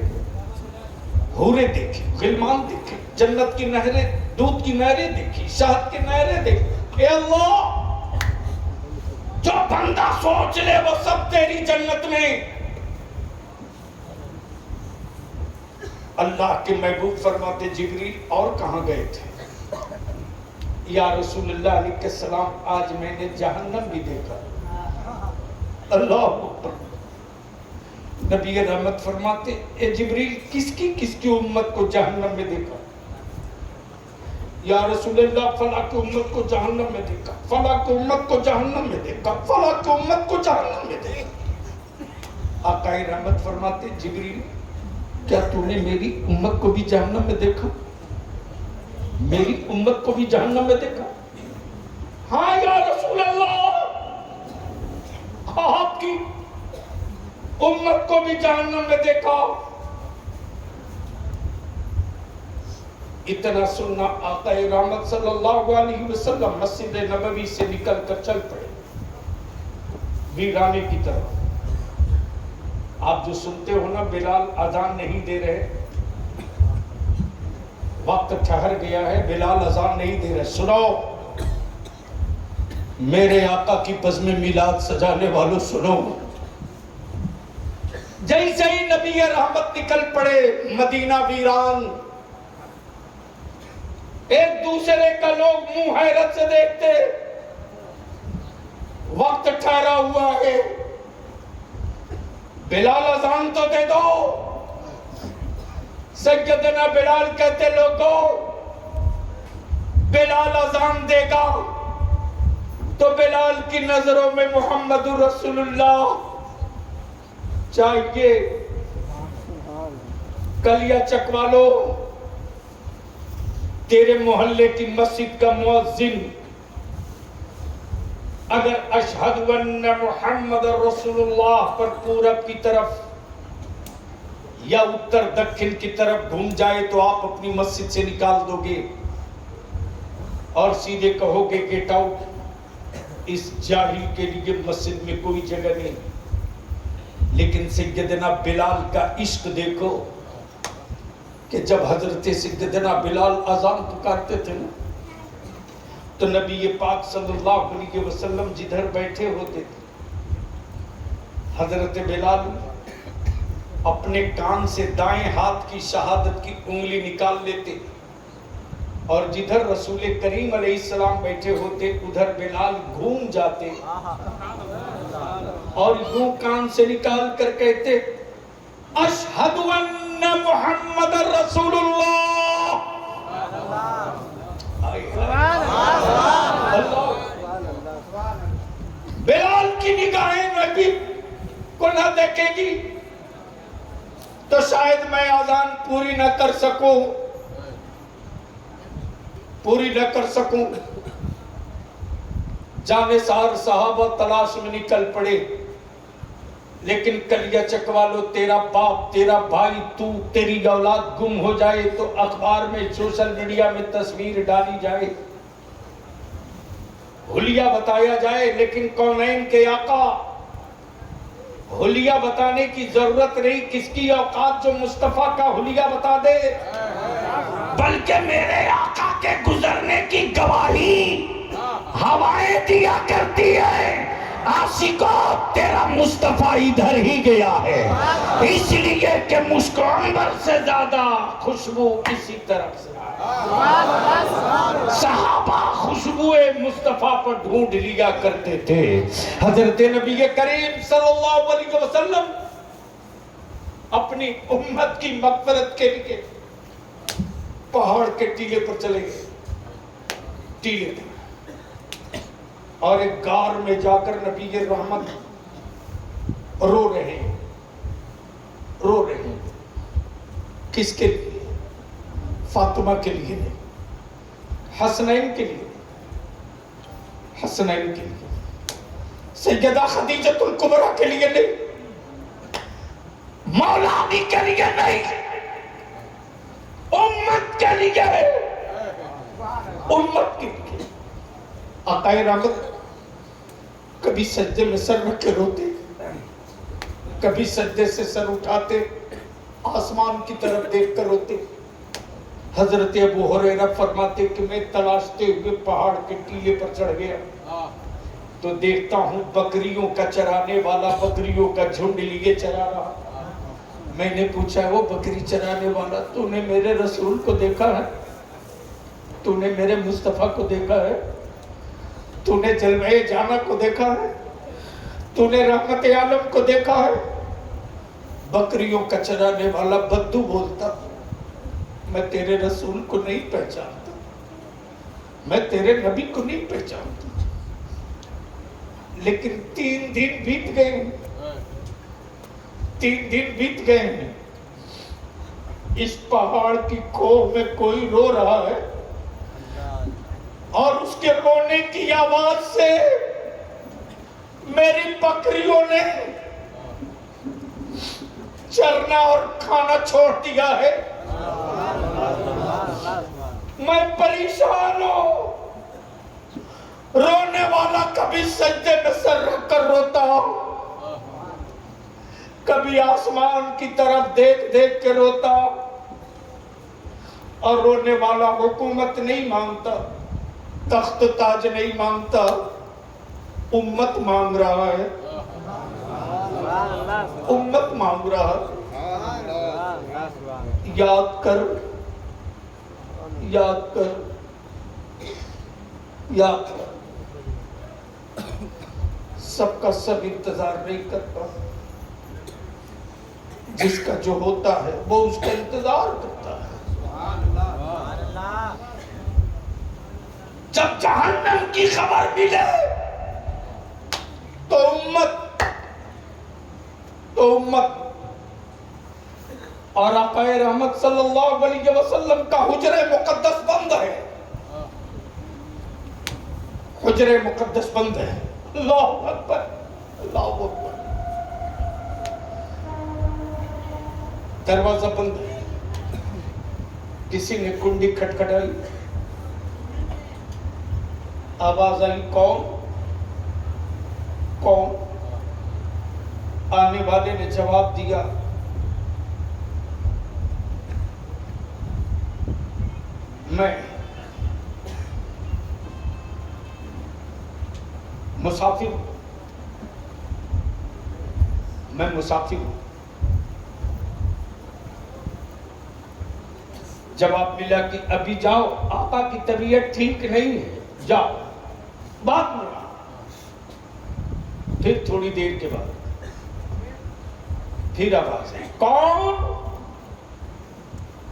हूरे देखे, गिलमान देखे, जन्नत की नहरें, दूध की नहरें देखी, शहद की नहरें देखी। ए अल्लाह, जो बंदा सोच ले वो सब तेरी जन्नत में। अल्लाह के महबूब फरमाते जिब्रील और कहां गए थे? या रसूलुल्लाह अलैहिस्सलाम, आज मैंने जहन्नम भी देखा। अल्लाह अकबर। नबी रहमत फरमाते ए जिब्रील, किसकी उम्मत को जहन्नम में देखा? या रसूलुल्लाह, फला की उम्मत को जहन्नम में देखा, फला की उम्मत को जहन्नम में देखा, फला की उम्मत को जहन्नम में देखा। आकाए रहमत फरमाते जिब्रील, क्या तूने मेरी उम्मत को भी जहन्नम में देखा? मेरी उम्मत को भी जहन्नम में देखा? हाँ या रसूलल्लाह, आपकी उम्मत को भी जहन्नम में देखा। इतना सुनना आकाए रहमत सल्लल्लाहु अलैहि वसल्लम मस्जिद नबवी से निकल कर चल पड़े। वीराने की तरफ। आप जो सुनते हो ना, बिलाल अजान नहीं दे रहे, वक्त ठहर गया है, बिलाल अजान नहीं दे रहे। सुनो मेरे आका की बज़्म मिलाद सजाने वालों, सुनो। जैसे ही नबी रहमत निकल पड़े, मदीना वीरान, एक दूसरे का लोग मुंह हैरत से देखते। वक्त ठहरा हुआ है, बिलाल अजान तो दे दो। सैयदना बिलाल कहते, लोगों बिलाल अजान देगा तो बिलाल की नजरों में मोहम्मदुर रसूलुल्लाह चाहिए। कलिया चकवालो, तेरे मोहल्ले की मस्जिद का मुअज्जिन अगर अशहदु अन्ना मुहम्मदुर रसूलुल्लाह पर पूरब की तरफ या उत्तर दक्षिण की तरफ घूम जाए तो आप अपनी मस्जिद से निकाल दोगे और सीधे कहोगे गेट आउट। इस जाहिल के लिए मस्जिद में कोई जगह नहीं। लेकिन सैयदना बिलाल का इश्क देखो कि जब हजरत सैयदना बिलाल अजान पुकारते थे ना, तो नबी पाक सल्लल्लाहु अलैहि वसल्लम जिधर बैठे होते थे, हजरत बिलाल अपने कान से दाएं हाथ की शहादत की उंगली निकाल लेते और जिधर रसूल करीम अलैहिस्सलाम बैठे होते उधर बिलाल घूम जाते और यूं कान से निकाल कर कहते, अशहदु अन्ना मुहम्मदुर रसूलुल्लाह। बिलाल की निगाहें नबी को न देखेगी तो शायद मैं आजान पूरी न कर सकूं। जानेसार साहबा तलाश में निकल पड़े, लेकिन कलिया चकवालो, तेरा बाप, तेरा भाई, तू, तेरी औलाद गुम हो जाए तो अखबार में, सोशल मीडिया में तस्वीर डाली जाए, हुलिया बताया जाए, लेकिन कौनैन के आका हुलिया बताने की जरूरत नहीं। किसकी औकात जो मुस्तफा का हुलिया बता दे, बल्कि मेरे आका के गुजरने की गवाही हवाएं दिया करती है। आशिको, तेरा मुस्तफा इधर ही गया है, इसलिए कि मुस्कान से ज्यादा खुशबू इसी तरफ से। सहाबा खुशबुए मुस्तफा पर ढूंढ लिया करते थे। हजरत नबी करीम सल्लल्लाहु अलैहि वसल्लम अपनी उम्मत की मग़फ़िरत के लिए पहाड़ के टीले पर चले गए। टीले पर और एक गार में जाकर नबी रहमत रो रहे किसके लिए? फातिमा के लिए नहीं, हसनैन के लिए, सैयदा खदीजतुल कुबरा के लिए नहीं, मौला अली के लिए नहीं, उम्मत के लिए, उम्मत के लिए। आकाए रहमत कभी सज्जे में सर रख के रोते, कभी सज्जे से सर उठाते, आसमान की तरफ देख कर रोते। हजरत अबू हुरैरा फरमाते कि मैं तलाशते हुए पहाड़ के टीले पर चढ़ गया तो देखता हूँ बकरियों का चराने वाला बकरियों का झुंड लिए चरा रहा। मैंने पूछा, वो बकरी चराने वाला, तूने मेरे रसूल को देखा है? तूने मेरे मुस्तफ़ा को देखा है? तूने जलवे जाना को देखा है? तूने रहमत आलम को देखा है? बकरियों का चराने वाला बद्दू बोलता, मैं तेरे रसूल को नहीं पहचानता, मैं तेरे नबी को नहीं पहचानता। लेकिन 3 दिन बीत गए, 3 दिन बीत गए हैं। इस पहाड़ की खोह में कोई रो रहा है और उसके रोने की आवाज से मेरी बकरियों ने चरना और खाना छोड़ दिया है। मैं परेशान हूं, रोने वाला कभी सजदे में सर रखकर रोता हो, कभी आसमान की तरफ देख देख के रोता, और रोने वाला हुकूमत नहीं मांगता, तख्त ताज नहीं मांगता, उम्मत मांग रहा है, उम्मत मांग रहा है। याद कर, याद कर, याद कर। सबका सब इंतजार नहीं करता, जिसका जो होता है वो उसका इंतजार करता है। जब जहन्नम की खबर मिले तो उम्मत और आक़ाए रहमत सल्लल्लाहु अलैहि वसल्लम का हुजरे मुक़द्दस बंद है, हुजरे मुक़द्दस बंद है। अल्लाहु अकबर, अल्लाहु अकबर। दरवाजा बंद है। किसी ने कुंडी खटखटाई, आवाज आई, कौन कौन? आने वाले ने जवाब दिया, मैं मुसाफिर हूं, मैं मुसाफिर हूं। जवाब मिला कि अभी जाओ, आका की तबीयत ठीक नहीं है, जाओ, बात में। फिर थोड़ी देर के बाद फिर आवाज आई, कौन?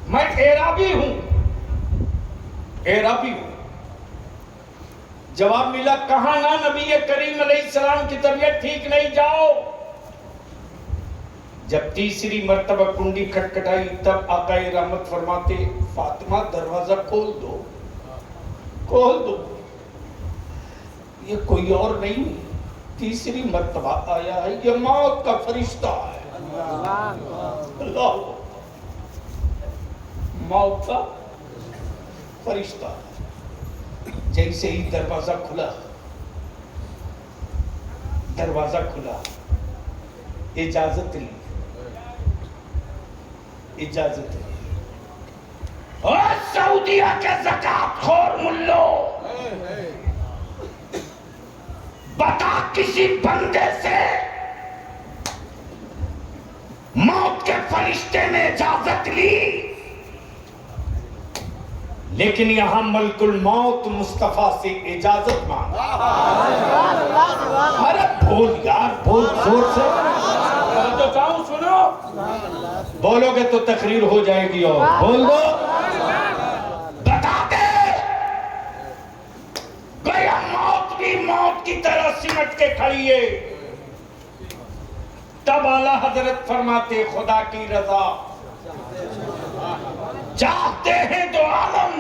मैं एराबी हूं, एराबी हूं। जवाब मिला, कहा ना नबी करीम अलैहिस्सलाम की तबीयत ठीक नहीं, जाओ। जब तीसरी मर्तबा कुंडी खटखटाई तब आक़ाए रहमत फरमाते, फातिमा दरवाजा खोल दो, खोल दो। ये कोई और नहीं, तीसरी मर्तबा आया है, ये मौत का फरिश्ता है। अल्लाह, मौत का फरिश्ता। जैसे ही दरवाजा खुला, दरवाजा खुला, इजाजत ली, इजाजत ली। और सऊदिया के ज़कात खोर मुल्लो, बता किसी बंदे से मौत के फरिश्ते ने इजाजत ली, लेकिन यहां मलकुल मौत मुस्तफा से इजाजत मांगा। अरे बोल यार, बोल जोर से, तो जाऊं, सुनो, बोलोगे तो तकरीर हो जाएगी। और बोल दो, बता दे, गया मौत भी मौत की तरह सिमट के खड़ी है। तब आला हजरत फरमाते, खुदा की रजा चाहते हैं तो आलम,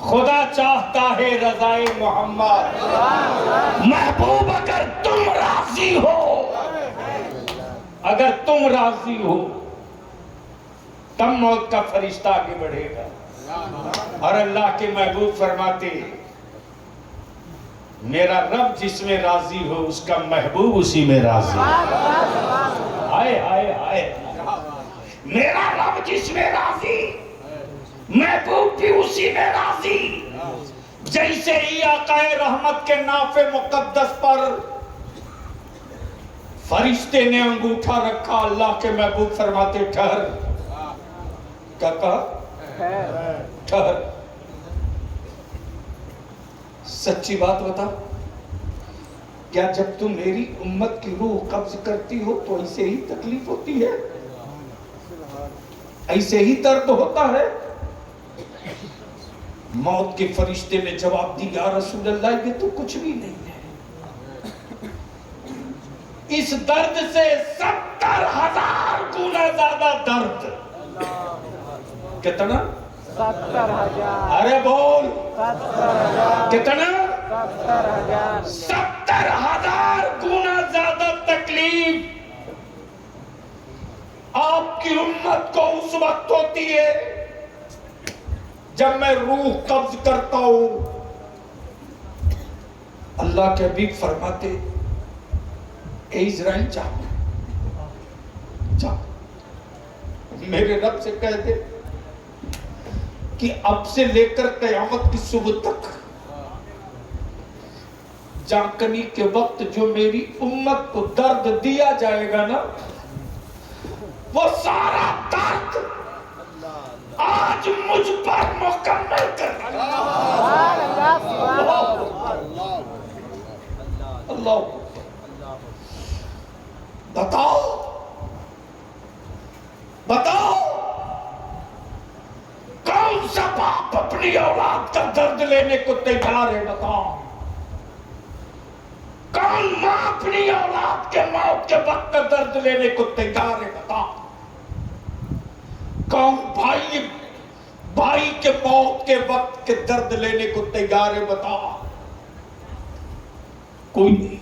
खुदा चाहता है रजाए मोहम्मद। महबूब अगर तुम राजी हो, अगर तुम राजी हो, तब मौत का फरिश्ता आगे बढ़ेगा। और अल्लाह के महबूब फरमाते, मेरा रब जिसमें राजी हो उसका महबूब उसी में राजी। हाय हाय हाय, मेरा रब जिसमें राजी, महबूब भी उसी में राजी। जैसे ही आक़ाए रहमत के नाफे मुक़द्दस पर फरिश्ते ने अंगूठा रखा, अल्लाह के महबूब फरमाते, ठहर। क्या कहा? ठहर। सच्ची बात बता, क्या जब तुम मेरी उम्मत की रूह कब्ज करती हो तो ऐसे ही तकलीफ होती है, ऐसे ही दर्द होता है? मौत के फरिश्ते ने जवाब दिया, या रसूल अल्लाह, ये तो कुछ भी नहीं है, इस दर्द से 70,000 गुना ज्यादा दर्द। कितना? 70,000। अरे बोल, 70,000। कितना? 70,000। 70,000 गुना ज्यादा तकलीफ आपकी उम्मत को उस वक्त होती है जब मैं रूह कब्ज करता हूं। अल्लाह के हबीब फरमाते, ए इज़राइल जा, मेरे रब से कह दे कि अब से लेकर क़यामत की सुबह तक जांकनी के वक्त जो मेरी उम्मत को दर्द दिया जाएगा ना, वो सारा दर्द आज मुझ पर मुकम्मल कर। अल्लाह, बताओ बताओ, कौन सा बाप अपनी औलाद का दर्द लेने को तैयार है? बताओ, कौन मां अपनी औलाद के मौत के वक्त का दर्द लेने को तैयार है? बताओ, कौन भाई के मौत के वक्त के दर्द लेने को तैयार है? बताओ, कोई नहीं।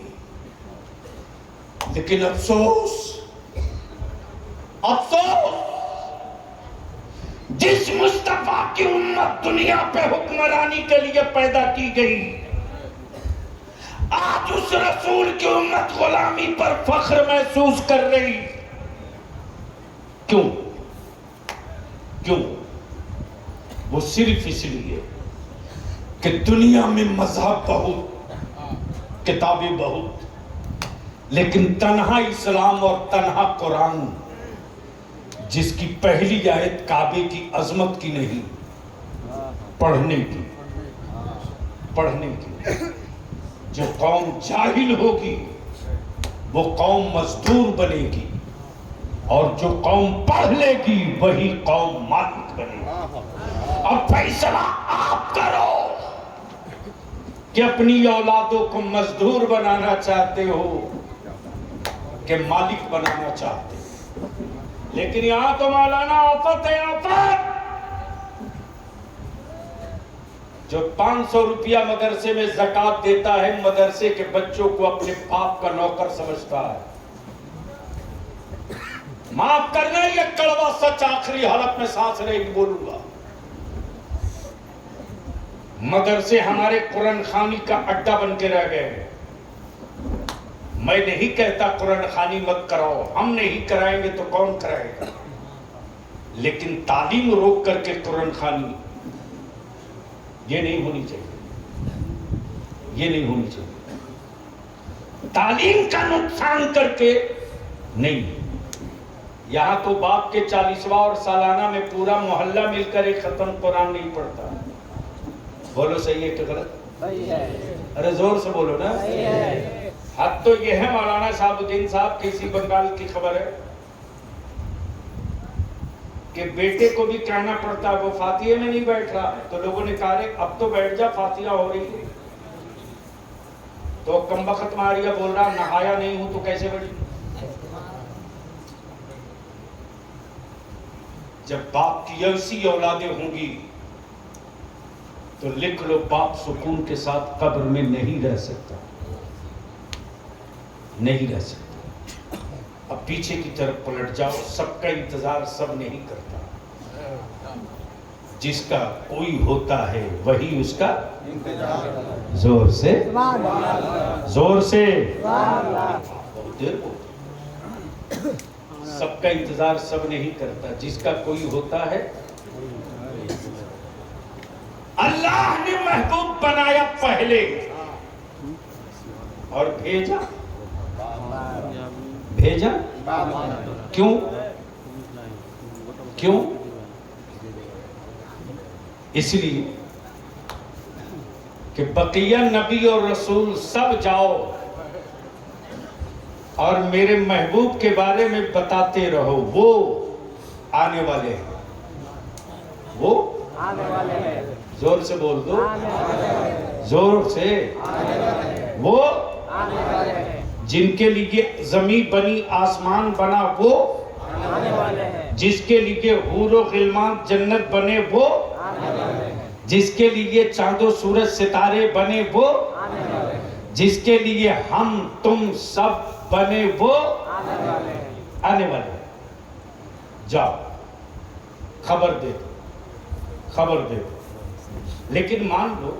लेकिन अफसोस, जिस मुस्तफा की उम्मत दुनिया पे हुक्मरानी के लिए पैदा की गई, आज उस रसूल की उम्मत गुलामी पर फख्र महसूस कर रही। क्यों? क्यों? वो सिर्फ इसलिए कि दुनिया में मजहब बहुत, किताबें बहुत, लेकिन तन्हा इस्लाम और तन्हा कुरान, जिसकी पहली आयत काबे की अजमत की नहीं, पढ़ने की। जो कौम जाहिल होगी वो कौम मजदूर बनेगी, और जो कौम पढ़ लेगी वही कौम मालिक बनेगी। अब फैसला आप करो कि अपनी औलादों को मजदूर बनाना चाहते हो कि मालिक बनाना चाहते हो। लेकिन यहां तो मौलाना आफत है, आफत। जो 500 रुपया मदरसे में ज़कात देता है, मदरसे के बच्चों को अपने बाप का नौकर समझता है। माफ करना, ये कड़वा सच आखिरी हालत में सांस रहेगी बोलूंगा। मदरसे हमारे कुरान खानी का अड्डा बन के रह गए। मैं नहीं कहता कुरान खानी मत कराओ, हम नहीं कराएंगे तो कौन कराएगा, लेकिन तालीम रोक करके कुरान खानी ये नहीं होनी चाहिए। ये नहीं होनी चाहिए। तालीम का नुकसान करके नहीं। यहां तो बाप के 40वां और सालाना में पूरा मोहल्ला मिलकर एक खत्म कुरान नहीं पढ़ता। बोलो सही है कि गलत? सही है। अरे जोर से बोलो ना। सही है। हद तो यह है मौलाना साहबुद्दीन साहब, किसी बंगाल की खबर है कि बेटे को भी कहना पड़ता है वो फातिहे में नहीं बैठ रहा, तो लोगों ने कहा अब तो बैठ जा, फातिहा हो रही है। तो कमबख्त मारिया बोल रहा नहाया नहीं हूं तो कैसे बैठी। जब बाप की ऐसी औलादें होंगी तो लिख लो, बाप सुकून के साथ कब्र में नहीं रह सकता, नहीं रह सकता। अब पीछे की तरफ पलट जाओ, सबका इंतजार सब नहीं करता। जिसका कोई होता है वही उसका जोर से, जोर से। सबका इंतजार सब नहीं करता, जिसका कोई होता है। अल्लाह ने महबूब बनाया पहले और भेजा क्यों? क्यों? इसलिए कि बकिया नबी और रसूल सब जाओ और मेरे महबूब के बारे में बताते रहो। वो आने वाले हैं, वो आने वाले हैं। जोर से बोल दो, जोर से। वो आने वाले हैं। जिनके लिए जमीन बनी, आसमान बना, वो आने वाले हैं। जिसके लिए हूर और गिलमान जन्नत बने, वो आने वाले हैं। जिसके लिए चांदो सूरज सितारे बने, वो आने वाले हैं। जिसके लिए हम तुम सब बने, वो आने वाले हैं। आने वाले हैं। जाओ खबर दे दो, खबर दे दो। लेकिन मान लो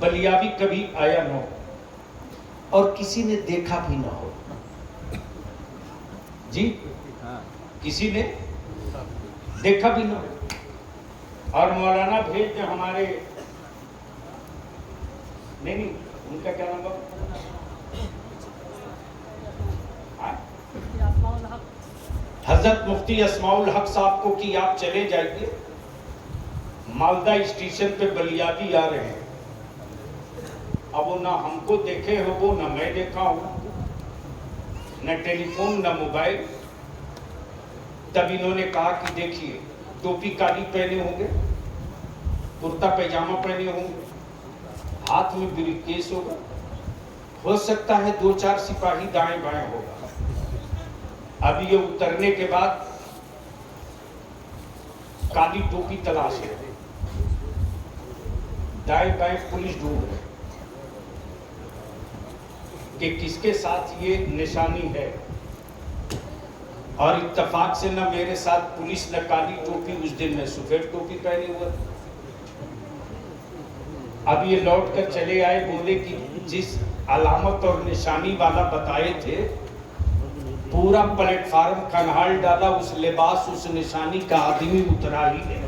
बलियाबी कभी आया न हो और किसी ने देखा भी ना हो जी, किसी ने देखा भी ना हो। और मौलाना भेज दे हमारे, नहीं उनका क्या नाम है, हजरत मुफ्ती अस्माउल हक साहब को कि आप चले जाइए, मालदा स्टेशन पे बलियाबी आ रहे हैं। अब वो ना हमको देखे हो, वो ना मैं देखा हूं, न टेलीफोन न मोबाइल। तब इन्होंने कहा कि देखिए टोपी काली पहने होंगे, कुर्ता पैजामा पहने होंगे, हाथ में ब्रीफकेस होगा, हो सकता है 2-4 सिपाही दाएं बाएं होगा। अब ये उतरने के बाद काली टोपी तलाश है, दाएं बाएं पुलिस ढूंढ रहे कि किसके साथ ये निशानी है। और इत्तेफाक से न मेरे साथ पुलिस न काली टोपी, उस दिन मैं सफेद टोपी पहने हुआ। अब ये लौट कर चले आए, बोले कि जिस अलामत और निशानी वाला बताए थे पूरा प्लेटफार्म खंगाल डाला, उस लिबास उस निशानी का आदमी उतरा ही है।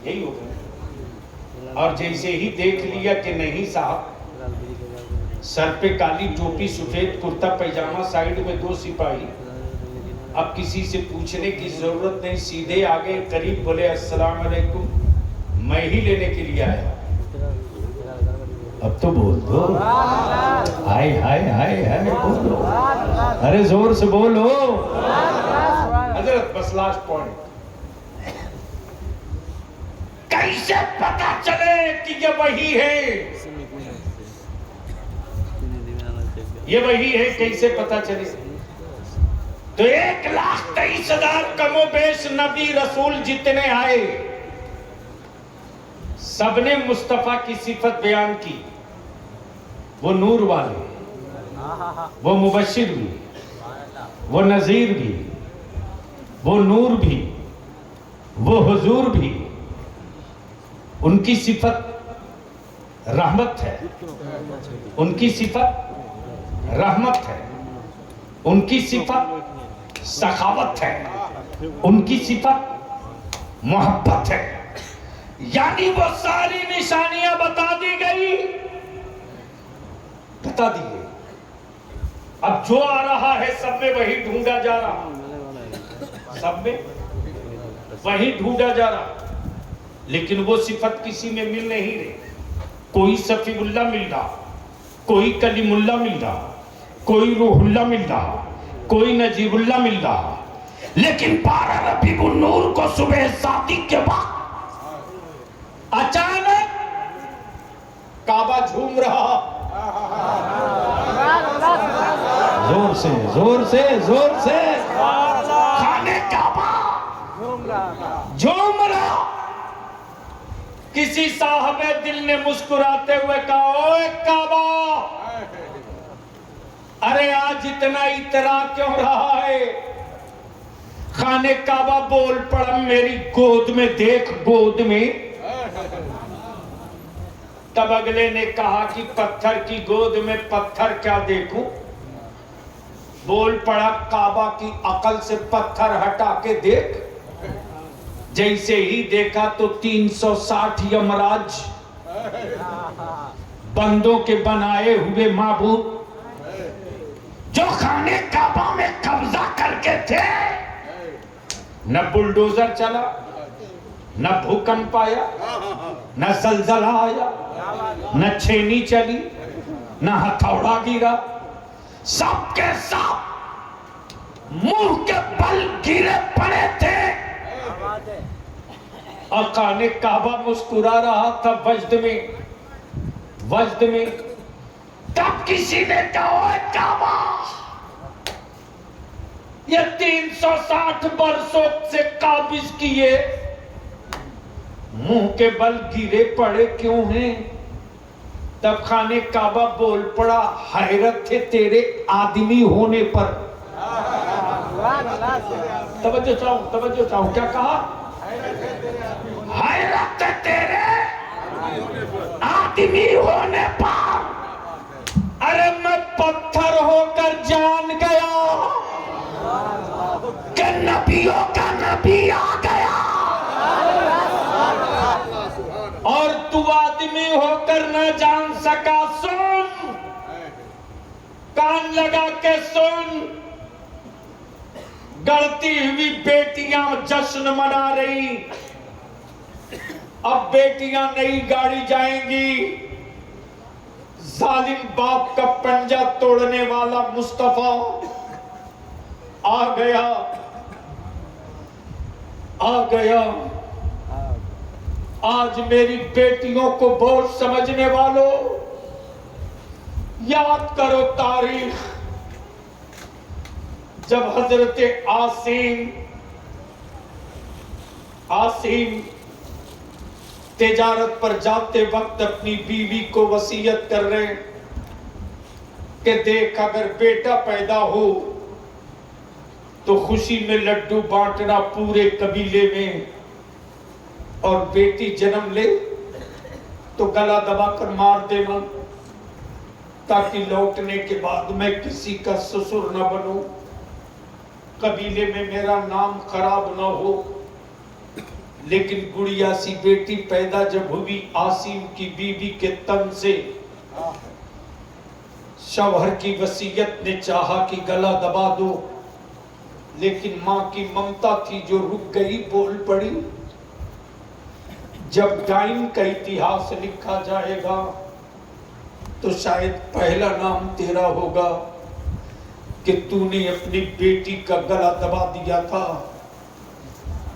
यही हो गया। और जैसे ही देख लिया कि नहीं साहब, सर पे काली टोपी सफेद कुर्ता पैजामा, साइड में 2 सिपाही, अब किसी से पूछने की जरूरत नहीं, सीधे आगे करीब बोले अस्सलाम वालेकुम, मैं ही लेने के लिए आया। अब तो बोल दो, हाय हाय हाय हाय बोलो, अरे जोर से बोलो। हजरत बस लास्ट पॉइंट, कैसे पता चले कि ये वही है, ये वही है, कैसे पता चले? तो 1,23,000 कमोबेश नबी रसूल जितने आए, सबने मुस्तफा की सिफत बयान की। वो नूर वाले, वो मुबशिर भी, वो नजीर भी, वो नूर भी, वो हुजूर भी। उनकी सिफत रहमत है, उनकी सिफत रहमत है, उनकी सिफत सखावत है, उनकी सिफत मोहब्बत है। यानी वो सारी निशानियां बता दी गई, बता दी गई। अब जो आ रहा है सब में वही ढूंढा जा रहा, सब में वही ढूंढा जा रहा, लेकिन वो सिफत किसी में मिल नहीं रही। कोई सफीउल्लाह मिल रहा, कोई कलीमुल्लाह मिल रहा, कोई रूहुल्लाह मिल रहा, कोई नजीबुल्लाह मिल रहा। लेकिन 12 रबीउल नूर को सुबह शादी के बाद अचानक काबा झूम रहा, जोर से जोर से जोर से खाने काबा झूम रहा। किसी साहबे दिल ने मुस्कुराते हुए कहा, ओए काबा, अरे आज इतना इतरा क्यों रहा है? खाने काबा बोल पड़ा, मेरी गोद में देख, गोद में। तब अगले ने कहा कि पत्थर की गोद में पत्थर क्या देखूं? बोल पड़ा, काबा की अकल से पत्थर हटा के देख। जैसे ही देखा तो 360 यमराज, बंदों के बनाए हुए माबूद, जो खाने काबा में कब्जा करके थे। न बुलडोजर चला, न भूकंप आया, न जलजला आया, न छेनी चली, न हथौड़ा गिरा, सबके सब मुंह के बल गिरे पड़े थे। और खाने काबा मुस्कुरा रहा था वज्द में। तब किसी ने कहा, काबा, ये 360 बरसों से काबिज किए मुंह के बल गिरे पड़े क्यों हैं? तब खाने काबा बोल पड़ा, हैरत है तेरे आदमी होने पर। तवज्जो चाहूं, क्या कहा? हैरत है तेरे आदमी होने पर, अरे मैं पत्थर होकर जान गया कि नबियों का नबी आ गया, और तू आदमी होकर न जान सका। सुन, कान लगा के सुन, गढ़ती हुई बेटियां जश्न मना रही। अब बेटियां नई गाड़ी जाएंगी। जालिम बाप का पंजा तोड़ने वाला मुस्तफा आ गया, आ गया। आज मेरी बेटियों को बोझ समझने वालों, याद करो तारीख, जब हजरत आसीम तिजारत पर जाते वक्त अपनी बीवी को वसीयत कर रहे कि देख, अगर बेटा पैदा हो तो खुशी में लड्डू बांटना पूरे कबीले में, और बेटी जन्म ले तो गला दबाकर मार देना, ताकि लौटने के बाद मैं किसी का ससुर न बनूं, कबीले में मेरा नाम खराब न हो। लेकिन गुड़िया सी बेटी पैदा जब हुई, आसिम की बीवी के तन से शौहर की वसीयत ने चाहा कि गला दबा दो, लेकिन मां की ममता थी जो रुक गई, बोल पड़ी। जब डाइन का इतिहास लिखा जाएगा तो शायद पहला नाम तेरा होगा कि तूने अपनी बेटी का गला दबा दिया था।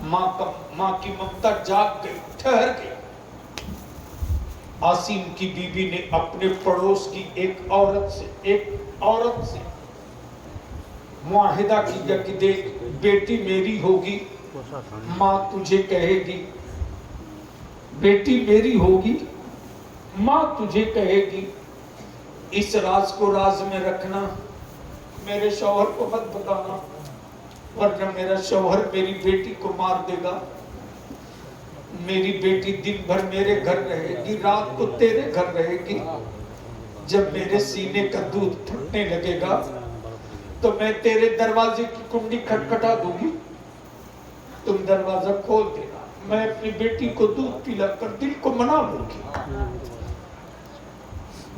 मां की ममता जाग गई, ठहर गई। आसिम की बीवी ने अपने पड़ोस की एक औरत से मुआहिदा किया कि देख, बेटी मेरी होगी, मां तुझे कहेगी, बेटी मेरी होगी, मां तुझे कहेगी। इस राज को राज में रखना, मेरे शौहर को मत बताना, वरना मेरा शौहर मेरी बेटी को मार देगा। मेरी बेटी दिन भर मेरे घर रहेगी, रात को तेरे घर रहेगी। जब मेरे सीने का दूध फटने लगेगा तो मैं तेरे दरवाजे की कुंडी खटखटा दूंगी, तुम दरवाजा खोल देना, मैं अपनी बेटी को दूध पिलाकर दिल को मना लूंगी।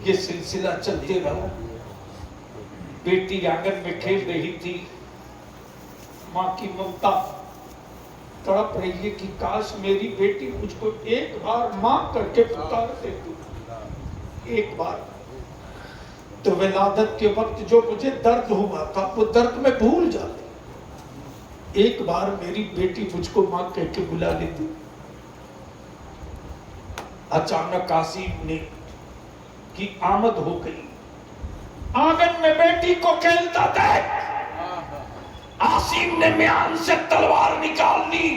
ये सिलसिला चलते रहा। बेटी आंगन में खेल रही थी, मां की ममता तड़प रही है कि काश मेरी बेटी मुझको एक बार मां करके पुकार देती, एक बार। तो विलादत के वक्त जो मुझे दर्द हुआ था वो दर्द में भूल जाती, एक बार मेरी बेटी मुझको मां कहके बुला लेती। अचानक आसिम ने की आमद हो गई। आंगन में बेटी को खेलता देख आसिम ने म्यान से तलवार निकाल ली।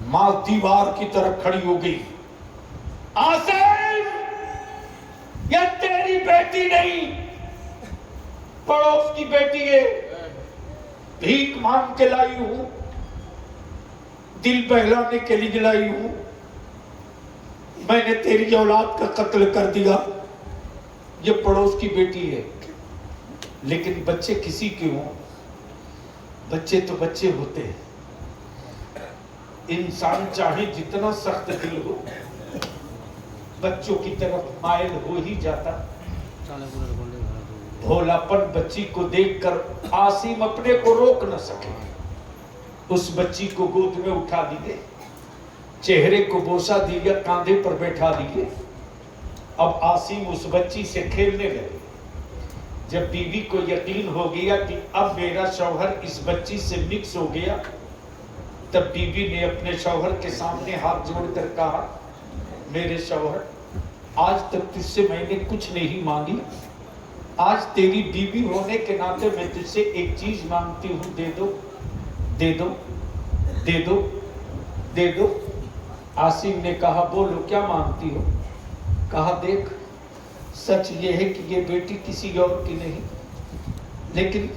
मां दीवार की तरफ खड़ी हो गई। आसिम, यह तेरी बेटी नहीं, पड़ोस की बेटी है, भीख मांग के लाई हूं, दिल बहलाने के लिए लाई हूं। मैंने तेरी औलाद का कत्ल कर दिया, ये पड़ोस की बेटी है। लेकिन बच्चे किसी के हों, बच्चे तो बच्चे होते हैं। इंसान चाहे जितना सख्त दिल हो, बच्चों की तरफ मायल हो ही जाता। भोलापन बच्ची को देखकर आसिम अपने को रोक न सके। उस बच्ची को गोद में उठा लिए, चेहरे को बोसा दिया, कांधे पर बैठा लिए। अब आसिम उस बच्ची से खेलने लगे। जब बीवी को यकीन हो गया कि अब मेरा शौहर इस बच्ची से मिक्स हो गया, तब बीवी ने अपने शौहर के सामने हाथ जोड़कर कहा, मेरे शौहर, आज तक तुझसे मैंने कुछ नहीं मांगी, आज तेरी बीवी होने के नाते मैं तुझसे एक चीज मांगती हूँ, दे दो, दे दो, दे दो, दे दो। आसिम ने कहा, बोलो क्या मांगती हो? कहा, देख, सच ये है कि ये बेटी किसी और की नहीं, लेकिन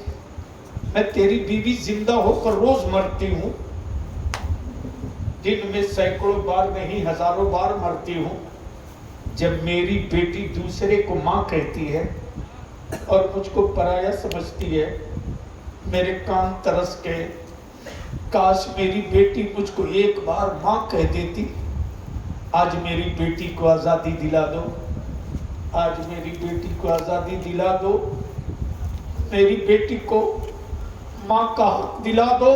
मैं तेरी बीवी जिंदा होकर रोज मरती हूँ, दिन में सैकड़ों बार नहीं हजारों बार मरती हूँ जब मेरी बेटी दूसरे को माँ कहती है और मुझको पराया समझती है। मेरे कान तरस के, काश मेरी बेटी मुझको एक बार माँ कह देती। आज मेरी बेटी को आजादी दिला दो, आज मेरी बेटी को आजादी दिला दो, मेरी बेटी को माँ का हक दिला दो,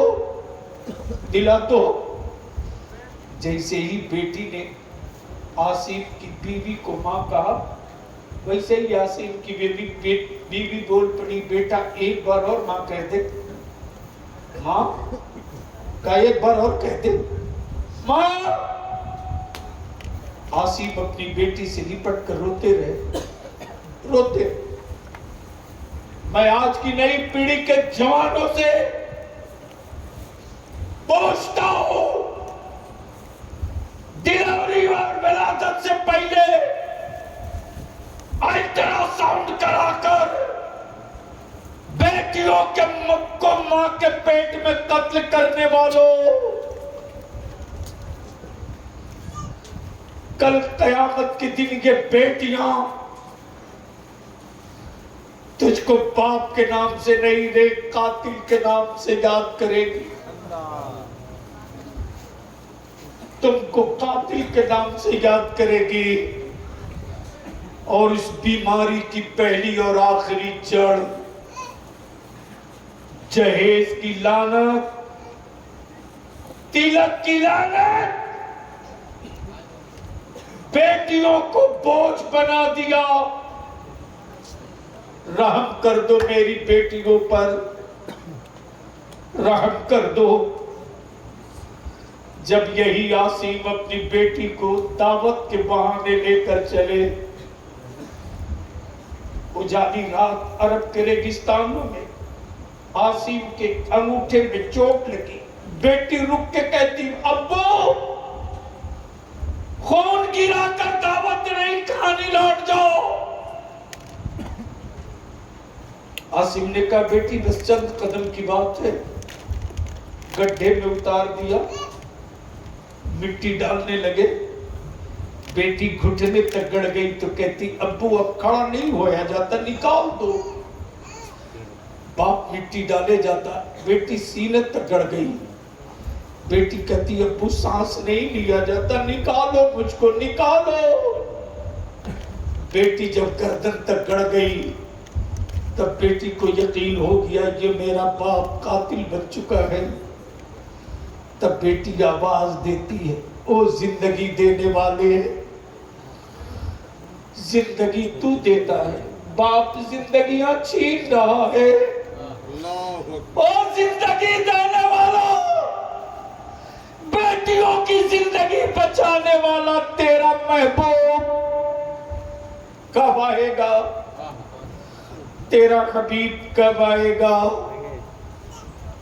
दिला दो। जैसे ही बेटी ने आसिम की बीवी को माँ कहा, वैसे ही आसिम की बीवी बोल पड़ी, बेटा एक बार और माँ कह दे। माँ का एक बार और कह दे माँ। आसिम अपनी बेटी से लिपट कर रोते रहे, रोते। मैं आज की नई पीढ़ी के जवानों से पूछता हूं, डिलीवरी और विलादत से पहले अल्ट्रासाउंड कराकर बेटियों के मुख को मां के पेट में कत्ल करने वालों, कल कयामत के दिन ये बेटियां तुझको बाप के नाम से नहीं रे कातिल के नाम से याद करेगी। तुमको कातिल के नाम से याद करेगी। और इस बीमारी की पहली और आखिरी जड़ जहेज की लानत, तिलक की लानत, बेटियों को बोझ बना दिया। रहम कर दो मेरी बेटियों पर, रहम कर दो। जब यही आसिम अपनी बेटी को दावत के बहाने लेकर चले, उजाली रात अरब के रेगिस्तानों में आसिम के अंगूठे में चोट लगी। बेटी रुक के कहती, अब्बू खून गिरा कर दावत नहीं खानी, लौट जाओ। आसिम ने कहा, बेटी बस चंद कदम की बात है। गड्ढे में उतार दिया, मिट्टी डालने लगे। बेटी घुटने तक गड़ गई तो कहती, अब्बू अब खड़ा नहीं होया जाता, निकाल दो। बाप मिट्टी डाले जाता, बेटी सीने तक गड़ गई। बेटी कहती, अब्बू सांस नहीं लिया जाता, निकालो मुझको, निकालो। बेटी जब गर्दन तक गड़ गई तब बेटी को यकीन हो गया ये मेरा बाप कातिल बन चुका है। तब बेटी आवाज देती है, ओ जिंदगी देने वाले, जिंदगी तू देता है, बाप जिंदगियां छीन रहा है। ओ जिंदगी देने वाला, बेटियों की जिंदगी बचाने वाला तेरा महबूब कब आएगा? तेरा हबीब कब आएगा?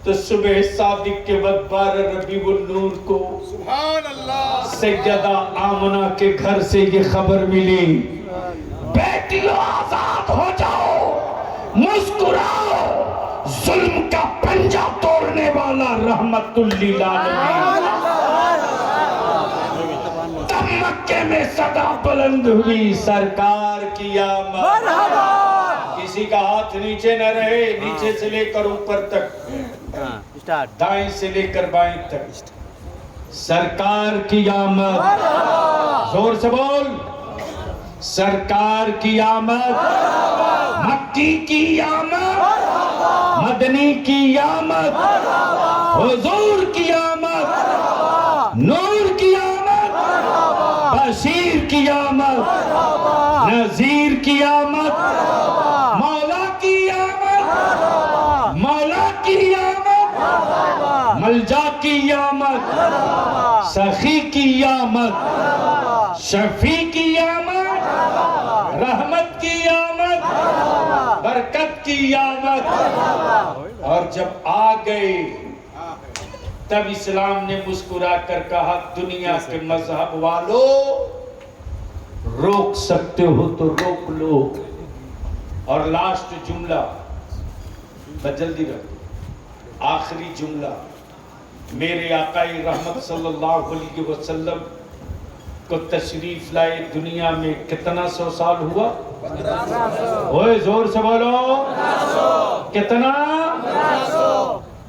तो सुबह सादिक के वक्त 12 रबीउल नूर को सुभान अल्लाह सैयदा आमना के घर से ये खबर मिली, बेटियों आजाद हो जाओ, मुस्कुराओ, जुल्म का पंजा तोड़ने वाला रहमतुल लिल आलमीन। तब मक्के में सदा बुलंद हुई सरकार की आमद। किसी का हाथ नीचे न रहे, नीचे से लेकर ऊपर तक, दाएं से लेकर बाएं तक, सरकार की आमद। जोर से बोल, सरकार की आमद, मक्की की आमद, मदनी की आमद, हुजूर की आमद, नूर की आमद, बशीर की आमद, नजीर की आमद, मौला की आमद, मौला की आमद, मलजा की आमद, सखी की आमद, शफी की आमद, रहमत की आमद, बरकत की आमद। और जब आ गए तब इस्लाम ने मुस्कुरा कर कहा, दुनिया के मजहब वालों, रोक सकते हो तो रोक लो। और लास्ट जुमला, बस जल्दी रखो, आखिरी जुमला, मेरे आकाई रहमत सल्लल्लाहु अलैहि वसल्लम को तशरीफ लाए दुनिया में कितना 100 साल हुआ? 1500। ओए जोर से बोलो, कितना?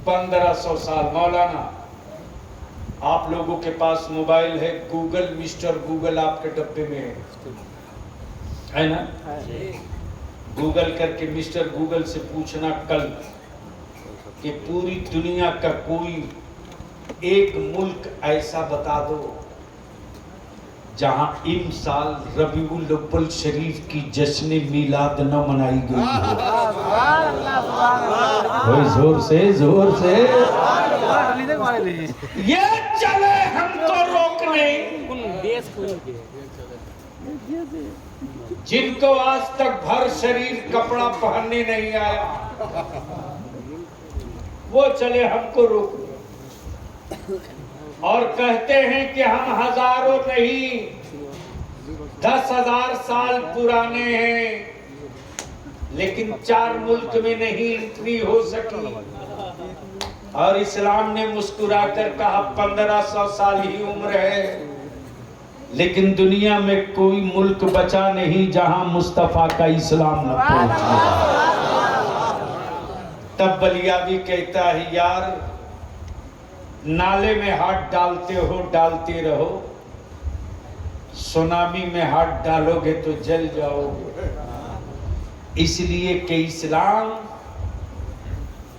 1500 साल। मौलाना, आप लोगों के पास मोबाइल है, गूगल, मिस्टर गूगल आपके डब्बे में है ना? गूगल करके मिस्टर गूगल से पूछना कल कि पूरी दुनिया का कोई एक मुल्क ऐसा बता दो जहां इमसाल रबीउल अव्वल शरीफ की जश्न मिलाद न मनाई गई हो। जोर से ये चले हमको रोकने जिनको आज तक भर शरीर कपड़ा पहनने नहीं आया, वो चले हमको रोकने और कहते हैं कि हम हजारों नहीं 10,000 साल पुराने हैं, लेकिन 4 मुल्क में नहीं एंट्री हो सकी। और इस्लाम ने मुस्कुराकर कहा 1500 साल ही उम्र है, लेकिन दुनिया में कोई मुल्क बचा नहीं जहां मुस्तफा का इस्लाम न पहुंचा। तब बलियावी कहता है, यार नाले में हाथ डालते हो डालते रहो, सुनामी में हाथ डालोगे तो जल जाओगे। इसलिए कि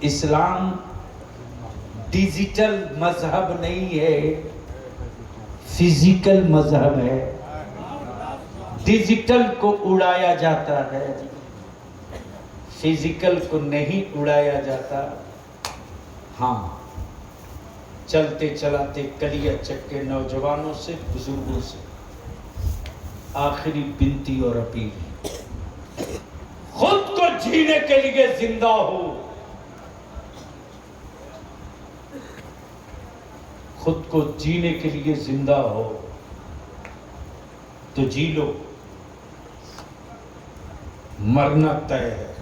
इस्लाम डिजिटल मजहब नहीं है, फिजिकल मजहब है। डिजिटल को उड़ाया जाता है, फिजिकल को नहीं उड़ाया जाता। हाँ, चलते चलाते कलिया चक्के नौजवानों से, बुजुर्गों से आखिरी विनती और अपील, खुद को जीने के लिए जिंदा हो, खुद को जीने के लिए जिंदा हो तो जी लो, मरना तय है।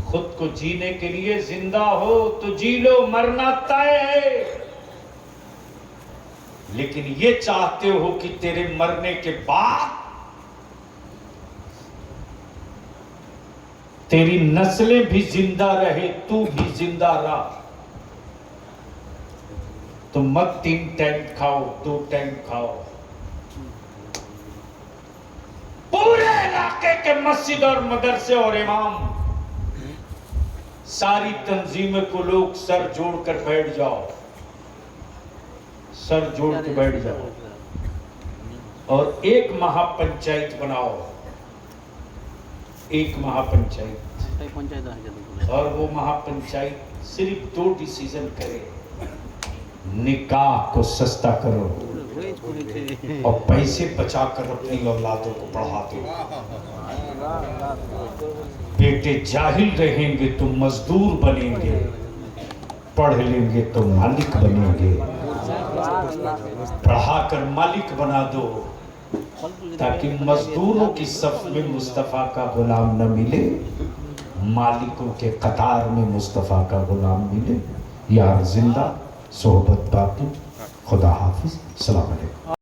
खुद को जीने के लिए जिंदा हो तो जी लो, मरना तय है। लेकिन ये चाहते हो कि तेरे मरने के बाद तेरी नस्लें भी जिंदा रहे, तू भी जिंदा रह, तो मत 3 टाइम खाओ, 2 टाइम खाओ। पूरे इलाके के मस्जिद और मदरसे और इमाम, सारी तंजीमें को लोग सर जोड़ कर बैठ जाओ, सर जोड़ के बैठ जाओ और एक महापंचायत बनाओ, एक महापंचायत। और वो महापंचायत सिर्फ 2 डिसीजन करे, निकाह को सस्ता करो और पैसे बचाकर अपनी औलादों को पढ़ा दो। बेटे जाहिल रहेंगे तो मजदूर बनेंगे, पढ़ लेंगे तो मालिक बनेंगे। पढ़ाकर मालिक बना दो ताकि मजदूरों की सफ में मुस्तफा का गुलाम न मिले, मालिकों के कतार में मुस्तफा का गुलाम मिले। यार जिंदा सोहबत बाकी, खुदा हाफिज, सलाम अलैकुम।